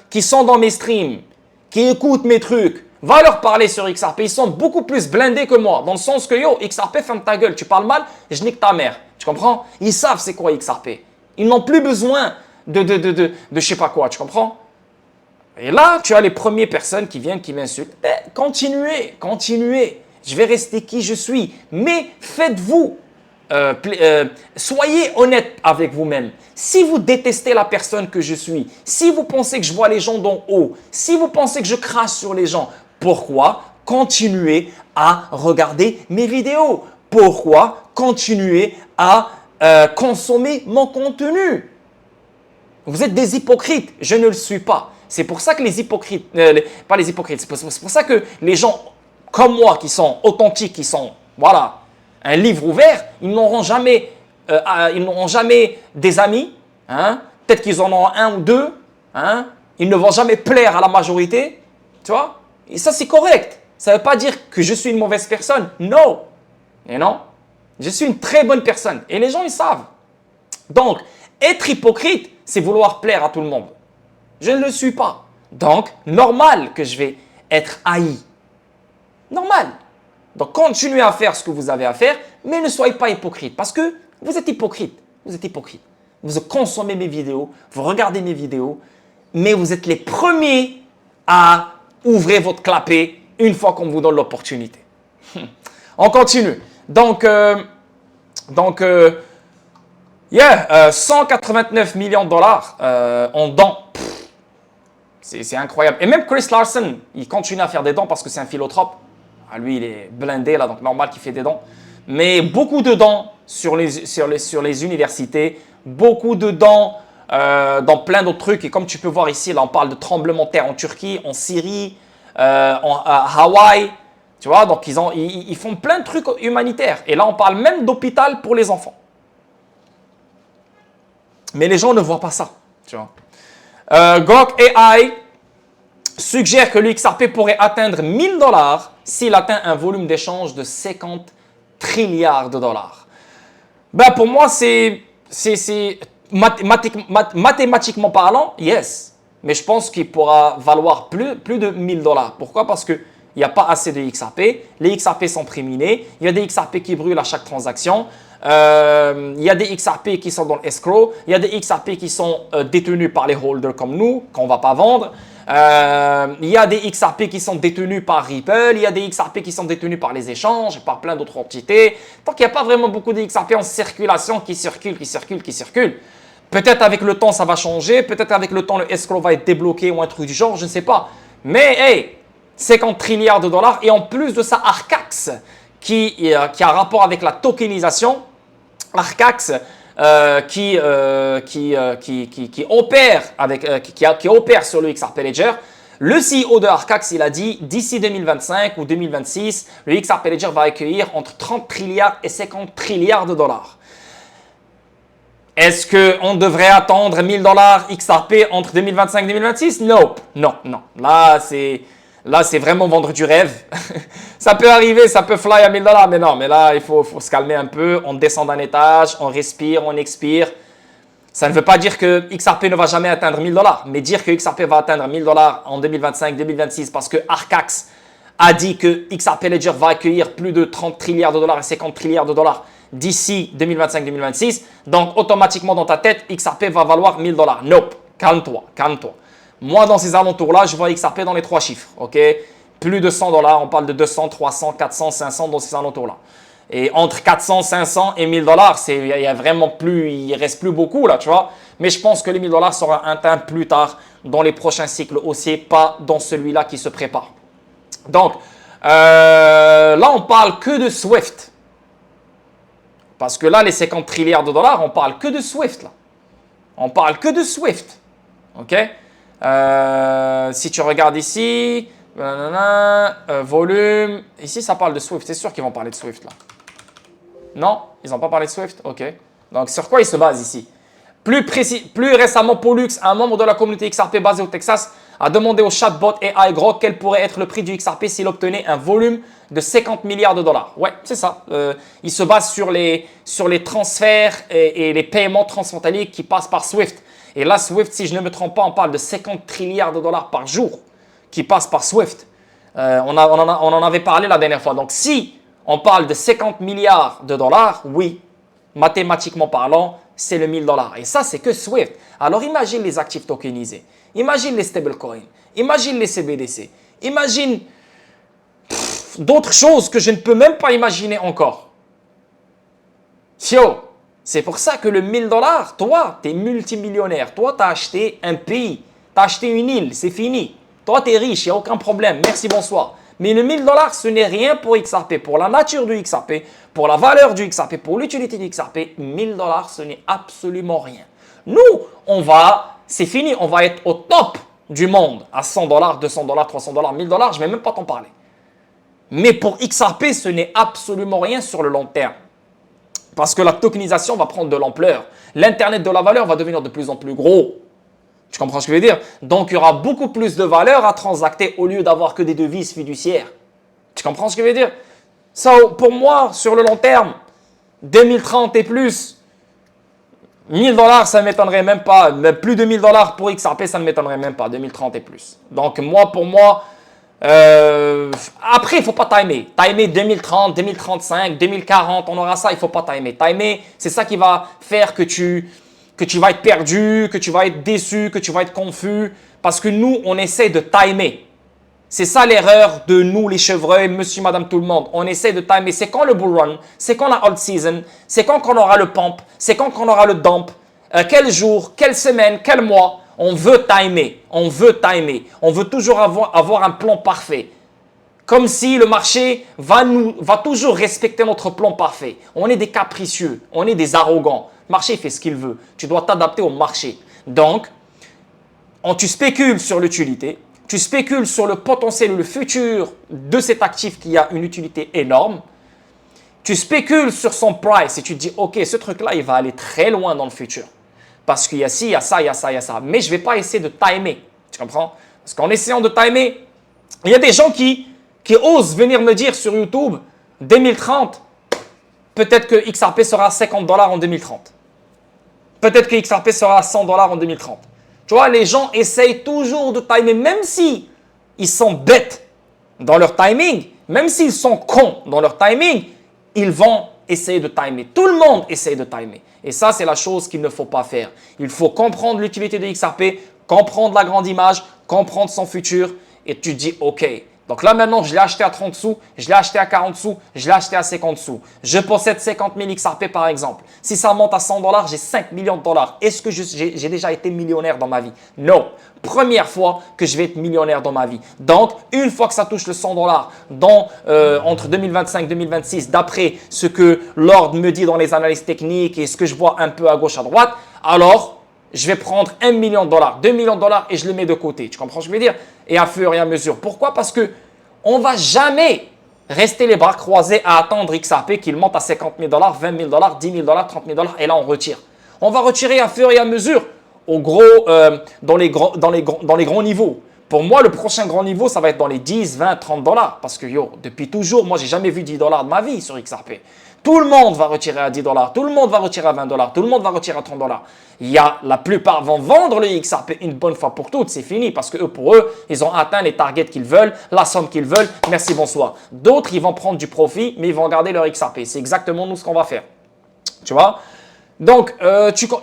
qui sont dans mes streams, qui écoutent mes trucs, va leur parler sur XRP. Ils sont beaucoup plus blindés que moi. Dans le sens que, yo, XRP, ferme ta gueule. Tu parles mal, je nique ta mère. Tu comprends? Ils savent c'est quoi XRP. Ils n'ont plus besoin de je sais pas quoi. Tu comprends? Et là, tu as les premières personnes qui viennent, qui m'insultent. Continuez. Je vais rester qui je suis. Mais faites-vous. Soyez honnête avec vous-même. Si vous détestez la personne que je suis, si vous pensez que je vois les gens d'en haut, si vous pensez que je crache sur les gens, pourquoi continuer à regarder mes vidéos? Pourquoi continuer à consommer mon contenu? Vous êtes des hypocrites. Je ne le suis pas. C'est pour ça que les hypocrites, pas les hypocrites, c'est pour ça que les gens comme moi qui sont authentiques, qui sont, voilà, un livre ouvert, ils n'auront jamais des amis. Peut-être qu'ils en auront un ou deux. Ils ne vont jamais plaire à la majorité. Tu vois? Et ça, c'est correct. Ça ne veut pas dire que je suis une mauvaise personne. Non. Et non. Je suis une très bonne personne. Et les gens, ils savent. Donc, être hypocrite, c'est vouloir plaire à tout le monde. Je ne le suis pas. Donc, normal que je vais être haï. Normal. Donc, continuez à faire ce que vous avez à faire, mais ne soyez pas hypocrite parce que vous êtes hypocrite. Vous êtes hypocrite. Vous consommez mes vidéos, vous regardez mes vidéos, mais vous êtes les premiers à ouvrir votre clapet une fois qu'on vous donne l'opportunité. On continue. Donc 189 millions de dollars en dons. C'est incroyable. Et même Chris Larson, il continue à faire des dons parce que c'est un philanthrope. Lui, il est blindé, là, donc normal qu'il fait des dons. Mais beaucoup de dons sur les universités, beaucoup de dons dans plein d'autres trucs. Et comme tu peux voir ici, là, on parle de tremblement de terre en Turquie, en Syrie, à Hawaï. Tu vois, donc ils font plein de trucs humanitaires. Et là, on parle même d'hôpital pour les enfants. Mais les gens ne voient pas ça. Tu vois. Grok AI suggère que l'XRP pourrait atteindre 1000 dollars s'il atteint un volume d'échange de 50 trilliards de dollars. Ben pour moi, c'est mathématiquement parlant, yes. Mais je pense qu'il pourra valoir plus de 1000 dollars. Pourquoi? Parce qu'il n'y a pas assez de XRP. Les XRP sont préminés. Il y a des XRP qui brûlent à chaque transaction. Il y a des XRP qui sont dans l'escrow. Il y a des XRP qui sont détenus par les holders comme nous, qu'on ne va pas vendre. Il y a des XRP qui sont détenus par Ripple, il y a des XRP qui sont détenus par les échanges, par plein d'autres entités. Donc, il n'y a pas vraiment beaucoup de XRP en circulation qui circulent. Peut-être avec le temps, ça va changer. Peut-être avec le temps, le escrow va être débloqué ou un truc du genre, je ne sais pas. Mais, hey, 50 trilliards de dollars. Et en plus de ça, Arcax, qui a rapport avec la tokenisation. Arcax, qui opère sur le XRP Ledger. Le CEO de Arcax, il a dit d'ici 2025 ou 2026, le XRP Ledger va accueillir entre 30 trilliards et 50 trilliards de dollars. Est-ce qu'on devrait attendre 1000 dollars XRP entre 2025 et 2026? Nope. Non. Là, Là, c'est vraiment vendre du rêve. Ça peut arriver, ça peut fly à 1000 $, mais non, mais là, il faut se calmer un peu. On descend d'un étage, on respire, on expire. Ça ne veut pas dire que XRP ne va jamais atteindre 1000 $, mais dire que XRP va atteindre 1000 $ en 2025, 2026, parce que Arcax a dit que XRP Ledger va accueillir plus de 30 trilliards de dollars et 50 trilliards de dollars d'ici 2025-2026. Donc, automatiquement, dans ta tête, XRP va valoir 1000 $. Nope. Calme-toi, calme-toi. Moi, dans ces alentours-là, je vois XRP dans les 3 chiffres. Ok, plus de 100 $, on parle de 200, 300, 400, 500 dans ces alentours-là. Et entre 400, 500 et 1000 $, il y a vraiment plus, il reste plus beaucoup là, tu vois. Mais je pense que les 1000 $ seront atteints plus tard dans les prochains cycles aussi, pas dans celui-là qui se prépare. Donc, là, on parle que de Swift. Parce que là, les 50 trilliards de dollars, on parle que de Swift là. On parle que de Swift. Ok. Si tu regardes ici, volume, ici ça parle de Swift. C'est sûr qu'ils vont parler de Swift là. Non, ils n'ont pas parlé de Swift. Ok. Donc sur quoi ils se basent ici? Plus récemment, Pollux, un membre de la communauté XRP basé au Texas, a demandé au chatbot AI Grok quel pourrait être le prix du XRP s'il obtenait un volume de 50 milliards de dollars. Ouais, c'est ça. Il se base sur les transferts et les paiements transfrontaliers qui passent par Swift. Et là, Swift, si je ne me trompe pas, on parle de 50 trilliards de dollars par jour qui passent par Swift. On en avait parlé la dernière fois. Donc, si on parle de 50 milliards de dollars, oui, mathématiquement parlant, c'est le 1000 $. Et ça, c'est que Swift. Alors, imagine les actifs tokenisés. Imagine les stablecoins. Imagine les CBDC. Imagine d'autres choses que je ne peux même pas imaginer encore. Yo, c'est pour ça que le 1000 $, toi, tu es multimillionnaire. Toi, tu as acheté un pays. Tu as acheté une île. C'est fini. Toi, tu es riche. Il n'y a aucun problème. Merci, bonsoir. Mais le 1000 $, ce n'est rien pour XRP, pour la nature du XRP, pour la valeur du XRP, pour l'utilité du XRP. 1000 $, ce n'est absolument rien. Nous, c'est fini, on va être au top du monde à 100 $, 200 $, 300 $, 1000 $, je ne vais même pas t'en parler. Mais pour XRP, ce n'est absolument rien sur le long terme. Parce que la tokenisation va prendre de l'ampleur. L'Internet de la valeur va devenir de plus en plus gros. Tu comprends ce que je veux dire? Donc, il y aura beaucoup plus de valeur à transacter au lieu d'avoir que des devises fiduciaires. Tu comprends ce que je veux dire? So, pour moi, sur le long terme, 2030 et plus, 1000 $, ça ne m'étonnerait même pas. Mais plus de 1000 $ pour XRP, ça ne m'étonnerait même pas. 2030 et plus. Donc, pour moi, après, il ne faut pas timer. Timer 2030, 2035, 2040, on aura ça, il ne faut pas timer. Timer, c'est ça qui va faire que tu vas être perdu, que tu vas être déçu, que tu vas être confus. Parce que nous, on essaie de timer. C'est ça l'erreur de nous, les chevreuils, monsieur, madame, tout le monde. On essaie de timer. C'est quand le bull run? C'est quand la hold season? C'est quand qu'on aura le pump? C'est quand qu'on aura le dump? Quel jour? Quelle semaine? Quel mois? On veut timer. On veut timer. On veut toujours avoir un plan parfait. Comme si le marché va toujours respecter notre plan parfait. On est des capricieux. On est des arrogants. Le marché fait ce qu'il veut. Tu dois t'adapter au marché. Donc, tu spécules sur l'utilité. Tu spécules sur le potentiel ou le futur de cet actif qui a une utilité énorme. Tu spécules sur son price et tu te dis, OK, ce truc-là, il va aller très loin dans le futur. Parce qu'il y a ci, il y a ça, il y a ça, il y a ça. Mais je ne vais pas essayer de timer. Tu comprends? Parce qu'en essayant de timer, il y a des gens qui osent venir me dire sur YouTube, 2030, peut-être que XRP sera à 50 $ en 2030. Peut-être que XRP sera à 100 $ en 2030. Tu vois, les gens essayent toujours de timer, même si ils sont bêtes dans leur timing, même s'ils sont cons dans leur timing, ils vont essayer de timer. Tout le monde essaye de timer. Et ça, c'est la chose qu'il ne faut pas faire. Il faut comprendre l'utilité de XRP, comprendre la grande image, comprendre son futur, et tu dis OK. Donc là, maintenant, je l'ai acheté à 30 sous, je l'ai acheté à 40 sous, je l'ai acheté à 50 sous. Je possède 50 000 XRP par exemple. Si ça monte à 100 $, j'ai 5 millions de dollars. Est-ce que j'ai déjà été millionnaire dans ma vie? Non. Première fois que je vais être millionnaire dans ma vie. Donc, une fois que ça touche le 100 $, entre 2025 et 2026, d'après ce que Lord me dit dans les analyses techniques et ce que je vois un peu à gauche, à droite, alors je vais prendre 1 million de dollars, 2 millions de dollars et je le mets de côté. Tu comprends ce que je veux dire? Et à fur et à mesure. Pourquoi? Parce que on ne va jamais rester les bras croisés à attendre XRP qu'il monte à 50 000 $, 20 000 $, 10 000 $, 30 000 $ et là on retire. On va retirer à fur et à mesure, dans les grands niveaux. Pour moi, le prochain grand niveau, ça va être dans les 10, 20, 30 dollars. Parce que yo, depuis toujours, moi, j'ai jamais vu 10 dollars de ma vie sur XRP. Tout le monde va retirer à 10 dollars, tout le monde va retirer à 20 dollars, tout le monde va retirer à 30 dollars. La plupart vont vendre le XRP une bonne fois pour toutes, c'est fini. Parce que eux, pour eux, ils ont atteint les targets qu'ils veulent, la somme qu'ils veulent. Merci, bonsoir. D'autres, ils vont prendre du profit, mais ils vont garder leur XRP. C'est exactement nous ce qu'on va faire. Tu vois? Donc,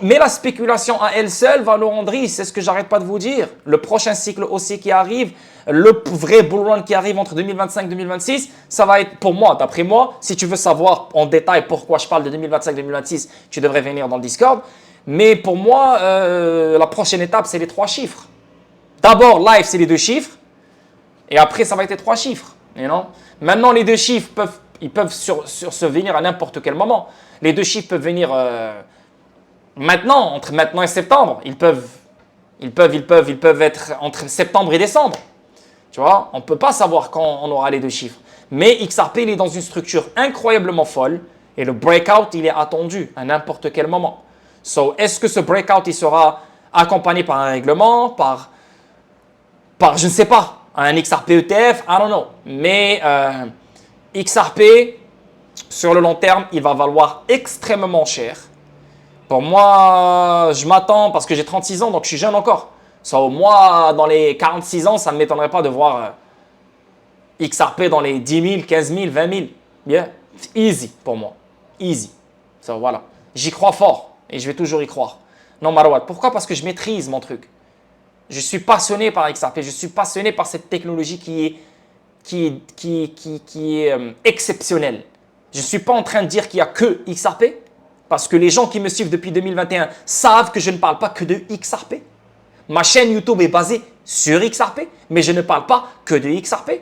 mais la spéculation à elle seule va nous rendre riches, c'est ce que j'arrête pas de vous dire. Le prochain cycle haussier qui arrive, le vrai bull run qui arrive entre 2025 et 2026, ça va être pour moi, d'après moi, si tu veux savoir en détail pourquoi je parle de 2025-2026, tu devrais venir dans le Discord. Mais pour moi, la prochaine étape, c'est les 3 chiffres. D'abord, live, c'est les 2 chiffres. Et après, ça va être les 3 chiffres. Maintenant, les 2 chiffres peuvent se venir à n'importe quel moment. Les 2 chiffres peuvent venir maintenant, entre maintenant et septembre. Ils peuvent être entre septembre et décembre. Tu vois, on ne peut pas savoir quand on aura les 2 chiffres. Mais XRP, il est dans une structure incroyablement folle et le breakout, il est attendu à n'importe quel moment. So, est-ce que ce breakout, il sera accompagné par un règlement, par je ne sais pas, un XRP ETF, I don't know. Mais XRP, sur le long terme, il va valoir extrêmement cher. Pour moi, je m'attends, parce que j'ai 36 ans, donc je suis jeune encore. Moi, dans les 46 ans, ça ne m'étonnerait pas de voir XRP dans les 10 000, 15 000, 20 000. Yeah. Easy pour moi. Easy. Voilà. J'y crois fort et je vais toujours y croire. Non, Marouane. Pourquoi? Parce que je maîtrise mon truc. Je suis passionné par XRP. Je suis passionné par cette technologie qui est exceptionnelle. Je ne suis pas en train de dire qu'il n'y a que XRP. Parce que les gens qui me suivent depuis 2021 savent que je ne parle pas que de XRP. Ma chaîne YouTube est basée sur XRP, mais je ne parle pas que de XRP.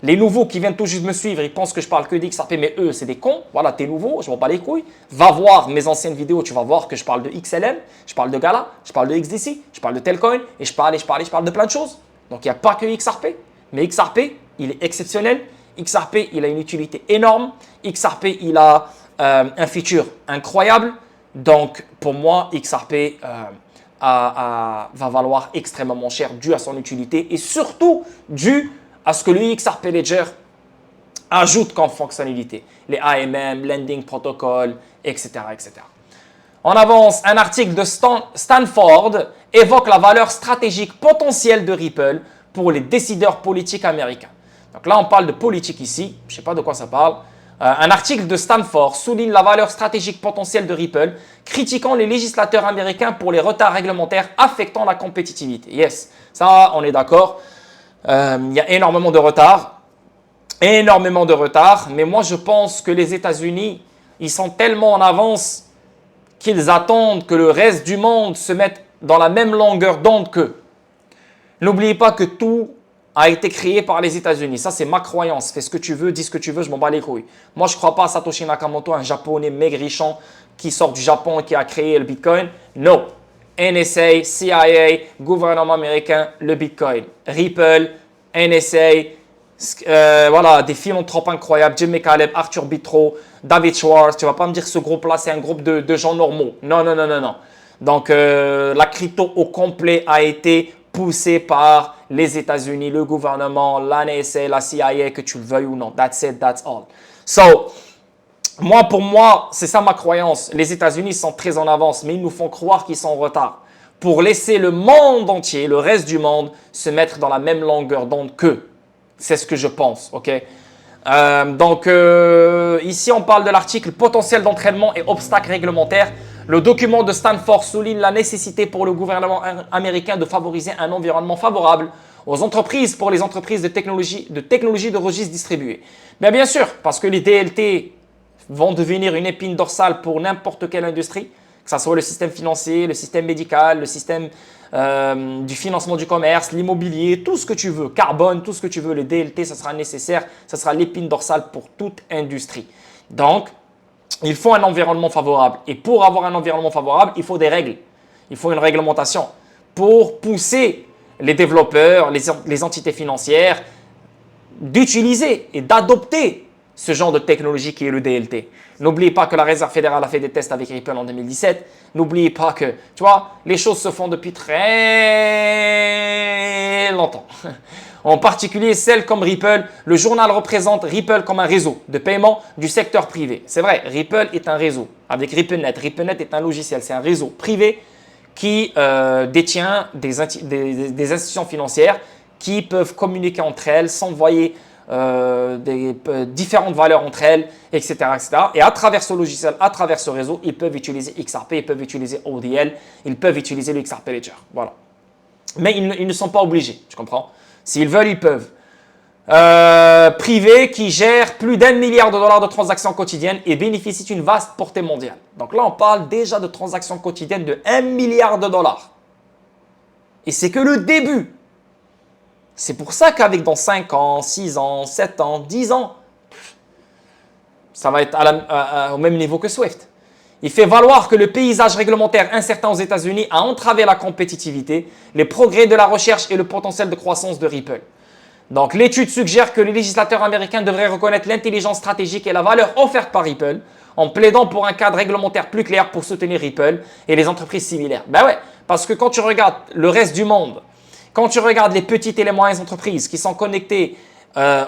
Les nouveaux qui viennent tout juste me suivre, ils pensent que je parle que de XRP, mais eux, c'est des cons. Voilà, t'es nouveau, je m'en bats les couilles. Va voir mes anciennes vidéos, tu vas voir que je parle de XLM, je parle de Gala, je parle de XDC, je parle de Telcoin, et je parle de plein de choses. Donc, il n'y a pas que XRP. Mais XRP, il est exceptionnel. XRP, il a une utilité énorme. XRP, il a un feature incroyable. Donc, pour moi, XRP va valoir extrêmement cher dû à son utilité et surtout dû à ce que le XRP Ledger ajoute comme fonctionnalité. Les AMM, Lending Protocol, etc., etc. On avance. Un article de Stanford évoque la valeur stratégique potentielle de Ripple pour les décideurs politiques américains. Donc là, on parle de politique ici. Je ne sais pas de quoi ça parle. Un article de Stanford souligne la valeur stratégique potentielle de Ripple, critiquant les législateurs américains pour les retards réglementaires affectant la compétitivité. Yes, ça, on est d'accord. Il y a énormément de retard. Mais moi, je pense que les États-Unis, ils sont tellement en avance qu'ils attendent que le reste du monde se mette dans la même longueur d'onde qu'eux. N'oubliez pas que tout a été créé par les États-Unis. Ça, c'est ma croyance. Fais ce que tu veux, dis ce que tu veux, je m'en bats les couilles. Moi, je ne crois pas à Satoshi Nakamoto, un japonais maigrichon qui sort du Japon et qui a créé le Bitcoin. Non. NSA, CIA, gouvernement américain, le Bitcoin. Ripple, NSA, voilà, des philanthropes incroyables. Jimmy Caleb, Arthur Bitro, David Schwartz. Tu ne vas pas me dire ce groupe-là, c'est un groupe de gens normaux. Non, non, non, non, non. Donc, la crypto au complet a été poussé par les États-Unis, le gouvernement, la NSA, la CIA, que tu le veuilles ou non. That's it, that's all. So, pour moi, c'est ça ma croyance. Les États-Unis sont très en avance, mais ils nous font croire qu'ils sont en retard pour laisser le monde entier, le reste du monde, se mettre dans la même longueur d'onde qu'eux. C'est ce que je pense, ok? Ici, on parle de l'article « Potentiel d'entraînement et obstacles réglementaires ». Le document de Stanford souligne la nécessité pour le gouvernement américain de favoriser un environnement favorable aux entreprises pour les entreprises de technologie de registre distribué. Bien sûr, parce que les DLT vont devenir une épine dorsale pour n'importe quelle industrie, que ce soit le système financier, le système médical, le système du financement du commerce, l'immobilier, tout ce que tu veux, carbone, tout ce que tu veux, les DLT, ça sera nécessaire, ça sera l'épine dorsale pour toute industrie. Donc, il faut un environnement favorable. Et pour avoir un environnement favorable, il faut des règles. Il faut une réglementation pour pousser les développeurs, les entités financières d'utiliser et d'adopter ce genre de technologie qui est le DLT. N'oubliez pas que la Réserve fédérale a fait des tests avec Ripple en 2017. N'oubliez pas que, tu vois, les choses se font depuis très longtemps. En particulier celles comme Ripple. Le journal représente Ripple comme un réseau de paiement du secteur privé. C'est vrai, Ripple est un réseau avec RippleNet. RippleNet est un logiciel, c'est un réseau privé qui détient des institutions financières qui peuvent communiquer entre elles, s'envoyer différentes valeurs entre elles, etc., etc. Et à travers ce logiciel, à travers ce réseau, ils peuvent utiliser XRP, ils peuvent utiliser ODL, ils peuvent utiliser le XRP Ledger. Voilà. Mais ils ne sont pas obligés, tu comprends? S'ils veulent, ils peuvent. Privé qui gère plus d'1 milliard de dollars de transactions quotidiennes et bénéficie d'une vaste portée mondiale. Donc là, on parle déjà de transactions quotidiennes de 1 milliard de dollars. Et c'est que le début. C'est pour ça qu'avec dans 5 ans, 6 ans, 7 ans, 10 ans, ça va être au même niveau que Swift. Il fait valoir que le paysage réglementaire incertain aux États-Unis a entravé la compétitivité, les progrès de la recherche et le potentiel de croissance de Ripple. Donc, l'étude suggère que les législateurs américains devraient reconnaître l'intelligence stratégique et la valeur offerte par Ripple en plaidant pour un cadre réglementaire plus clair pour soutenir Ripple et les entreprises similaires. Ben ouais, parce que quand tu regardes le reste du monde, quand tu regardes les petites et les moyennes entreprises qui sont connectées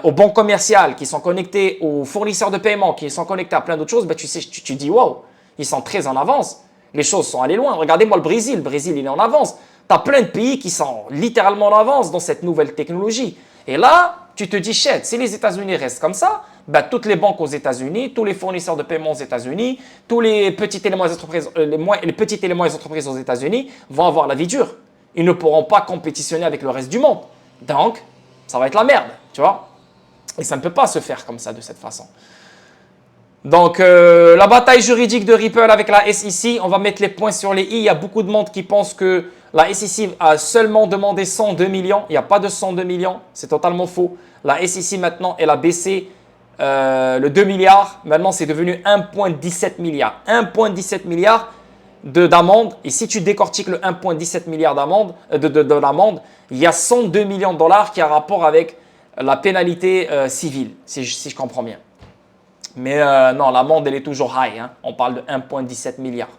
aux banques commerciales, qui sont connectées aux fournisseurs de paiement, qui sont connectées à plein d'autres choses, ben tu sais, tu dis wow, ils sont très en avance. Les choses sont allées loin. Regardez-moi le Brésil. Le Brésil, il est en avance. Tu as plein de pays qui sont littéralement en avance dans cette nouvelle technologie. Et là, tu te dis, shit, si les États-Unis restent comme ça, ben, toutes les banques aux États-Unis, tous les fournisseurs de paiement aux États-Unis, tous les petites et les moyennes entreprises, les petites et les moyennes entreprises aux États-Unis vont avoir la vie dure. Ils ne pourront pas compétitionner avec le reste du monde. Donc, ça va être la merde, tu vois. Et ça ne peut pas se faire comme ça, de cette façon. Donc, la bataille juridique de Ripple avec la SEC, on va mettre les points sur les i. Il y a beaucoup de monde qui pense que la SEC a seulement demandé 102 millions. Il n'y a pas de 102 millions. C'est totalement faux. La SEC, maintenant, elle a baissé le 2 milliards. Maintenant, c'est devenu 1,17 milliard. 1,17 milliard d'amende. Et si tu décortiques le 1,17 milliard d'amende, de l'amende, il y a 102 millions de dollars qui a rapport avec la pénalité civile, si je comprends bien. Mais non, l'amende, elle est toujours high. Hein. On parle de 1,17 milliard.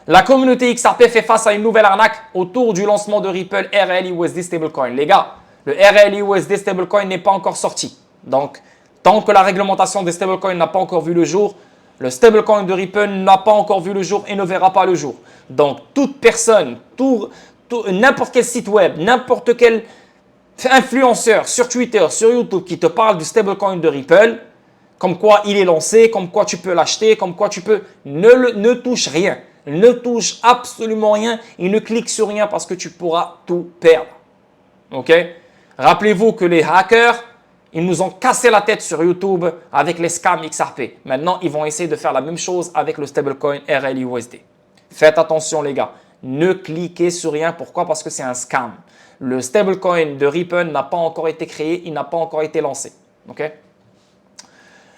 La communauté XRP fait face à une nouvelle arnaque autour du lancement de Ripple RLUSD Stablecoin. Les gars, le RLUSD Stablecoin n'est pas encore sorti. Donc, tant que la réglementation des stablecoins n'a pas encore vu le jour, le stablecoin de Ripple n'a pas encore vu le jour et ne verra pas le jour. Donc, toute personne, n'importe quel site web, n'importe quel influenceur sur Twitter, sur YouTube qui te parle du stablecoin de Ripple, comme quoi il est lancé, comme quoi tu peux l'acheter, comme quoi tu peux… Ne touche rien. Ne touche absolument rien et ne clique sur rien parce que tu pourras tout perdre. Ok? Rappelez-vous que les hackers, ils nous ont cassé la tête sur YouTube avec les scams XRP. Maintenant, ils vont essayer de faire la même chose avec le stablecoin RLUSD. Faites attention les gars. Ne cliquez sur rien. Pourquoi? Parce que c'est un scam. Le stablecoin de Ripple n'a pas encore été créé, il n'a pas encore été lancé. Ok?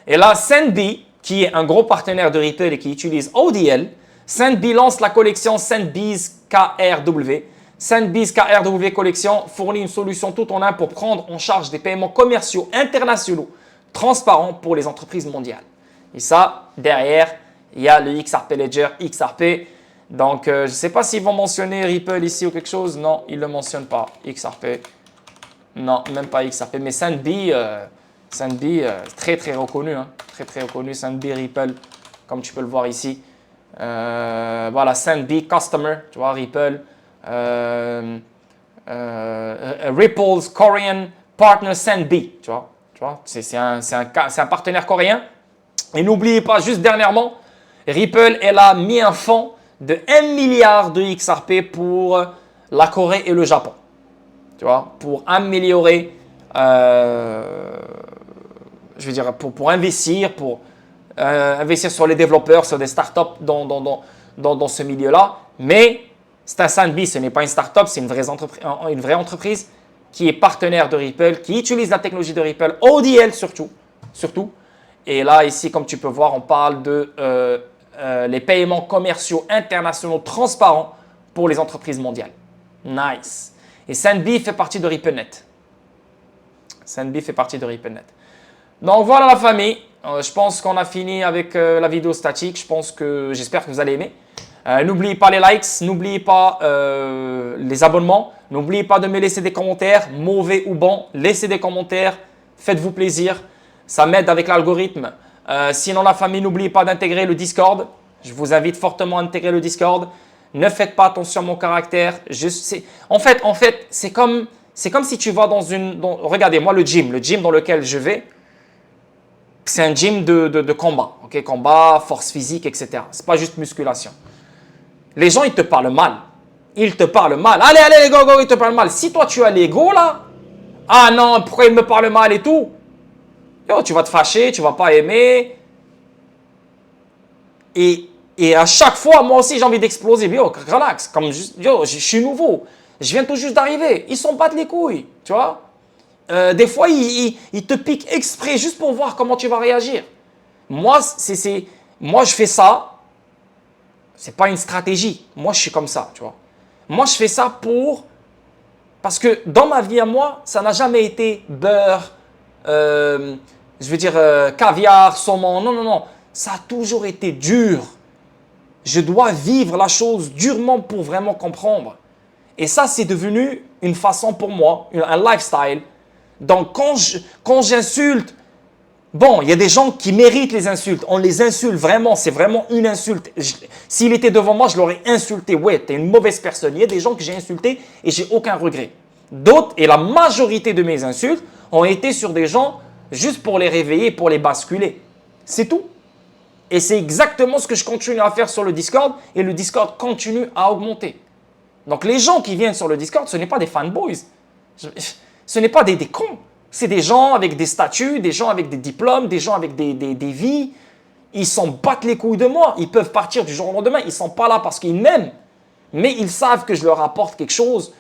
Et là, Sandbee, qui est un gros partenaire de Ripple et qui utilise ODL, Sandbee lance la collection Sandbees KRW. Sandbees KRW Collection fournit une solution tout en un pour prendre en charge des paiements commerciaux internationaux transparents pour les entreprises mondiales. Et ça, derrière, il y a le XRP Ledger, XRP. Donc, je ne sais pas s'ils vont mentionner Ripple ici ou quelque chose. Non, ils ne le mentionnent pas. XRP. Non, même pas XRP. Mais Sandbee, très très reconnu. Hein. Très très reconnu. Sandbee Ripple, comme tu peux le voir ici. Voilà, Sandbee Customer, tu vois, Ripple. Ripple's Korean Partner Sandbee, tu vois, c'est un partenaire coréen. Et n'oubliez pas, juste dernièrement, Ripple, elle a mis un fonds de 1 milliard de XRP pour la Corée et le Japon, tu vois, pour améliorer, je veux dire, pour investir, investir sur les développeurs, sur des startups dans ce milieu-là. Mais c'est un Sandbee, ce n'est pas une startup, c'est une vraie entreprise qui est partenaire de Ripple, qui utilise la technologie de Ripple, ODL surtout. Et là, ici, comme tu peux voir, on parle de les paiements commerciaux internationaux transparents pour les entreprises mondiales. Nice. Et Sandbee fait partie de RippleNet. Donc voilà la famille. Je pense qu'on a fini avec la vidéo statique. J'espère que vous allez aimer. N'oubliez pas les likes, n'oubliez pas les abonnements, n'oubliez pas de me laisser des commentaires, mauvais ou bons. Laissez des commentaires, faites-vous plaisir. Ça m'aide avec l'algorithme. Sinon, la famille, n'oubliez pas d'intégrer le Discord. Je vous invite fortement à intégrer le Discord. Ne faites pas attention à mon caractère. En fait, c'est comme si tu vas regardez, moi, le gym dans lequel je vais, c'est un gym de combat. Okay? Combat, force physique, etc. Ce n'est pas juste musculation. Les gens, ils te parlent mal. Ils te parlent mal. Allez, allez, les go, go, ils te parlent mal. Si toi, tu as l'ego, là, ah non, pourquoi ils me parlent mal et tout? Yo, tu vas te fâcher, tu ne vas pas aimer. Et à chaque fois, moi aussi, j'ai envie d'exploser. Yo, relax. Yo, je suis nouveau. Je viens tout juste d'arriver. Ils s'en battent les couilles, tu vois. Des fois, ils te piquent exprès juste pour voir comment tu vas réagir. Moi, je fais ça. C'est pas une stratégie. Moi, je suis comme ça, tu vois. Moi, je fais ça parce que dans ma vie à moi, ça n'a jamais été beurre, caviar, saumon. Non, non, non. Ça a toujours été dur. Je dois vivre la chose durement pour vraiment comprendre. Et ça, c'est devenu une façon pour moi, un lifestyle. Donc, quand j'insulte, bon, il y a des gens qui méritent les insultes. On les insulte vraiment, c'est vraiment une insulte. S'il était devant moi, je l'aurais insulté. Ouais, t'es une mauvaise personne. Il y a des gens que j'ai insultés et j'ai aucun regret. D'autres, et la majorité de mes insultes, ont été sur des gens juste pour les réveiller, pour les basculer. C'est tout. Et c'est exactement ce que je continue à faire sur le Discord et le Discord continue à augmenter. Donc, les gens qui viennent sur le Discord, ce n'est pas des fanboys. Ce n'est pas des cons. C'est des gens avec des statuts, des gens avec des diplômes, des gens avec des vies. Ils s'en battent les couilles de moi. Ils peuvent partir du jour au lendemain. Ils ne sont pas là parce qu'ils m'aiment. Mais ils savent que je leur apporte quelque chose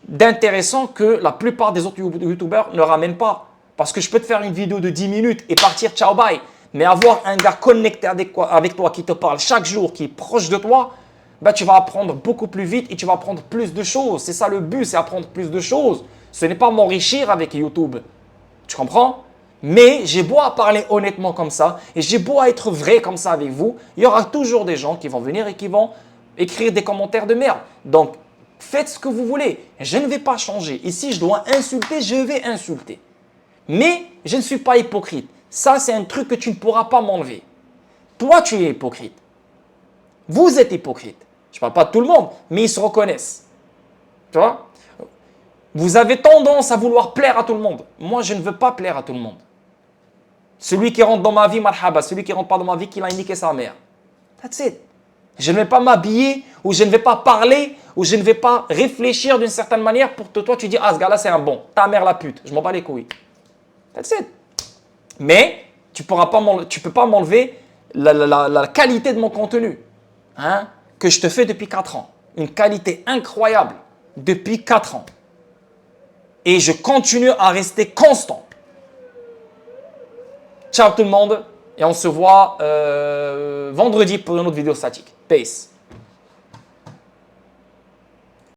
d'intéressant que la plupart des autres youtubeurs ne ramènent pas. Parce que je peux te faire une vidéo de 10 minutes et partir, ciao, bye. Mais avoir un gars connecté avec toi qui te parle chaque jour, qui est proche de toi, ben, tu vas apprendre beaucoup plus vite et tu vas apprendre plus de choses. C'est ça le but, c'est apprendre plus de choses. Ce n'est pas m'enrichir avec YouTube. Tu comprends? Mais j'ai beau à parler honnêtement comme ça et j'ai beau à être vrai comme ça avec vous, il y aura toujours des gens qui vont venir et qui vont écrire des commentaires de merde. Donc, faites ce que vous voulez. Je ne vais pas changer. Et si je dois insulter, je vais insulter. Mais je ne suis pas hypocrite. Ça, c'est un truc que tu ne pourras pas m'enlever. Toi, tu es hypocrite. Vous êtes hypocrite. Je ne parle pas de tout le monde, mais ils se reconnaissent. Tu vois? Vous avez tendance à vouloir plaire à tout le monde. Moi, je ne veux pas plaire à tout le monde. Celui qui rentre dans ma vie, marhaba. Celui qui ne rentre pas dans ma vie, qu'il a niqué sa mère. That's it. Je ne vais pas m'habiller, ou je ne vais pas parler, ou je ne vais pas réfléchir d'une certaine manière pour que toi, tu dis, ah, ce gars-là, c'est un bon. Ta mère, la pute. Je m'en bats les couilles. That's it. Mais, tu ne peux pas m'enlever la qualité de mon contenu. Hein, que je te fais depuis 4 ans. Une qualité incroyable depuis 4 ans. Et je continue à rester constant. Ciao tout le monde et on se voit vendredi pour une autre vidéo statique. Peace.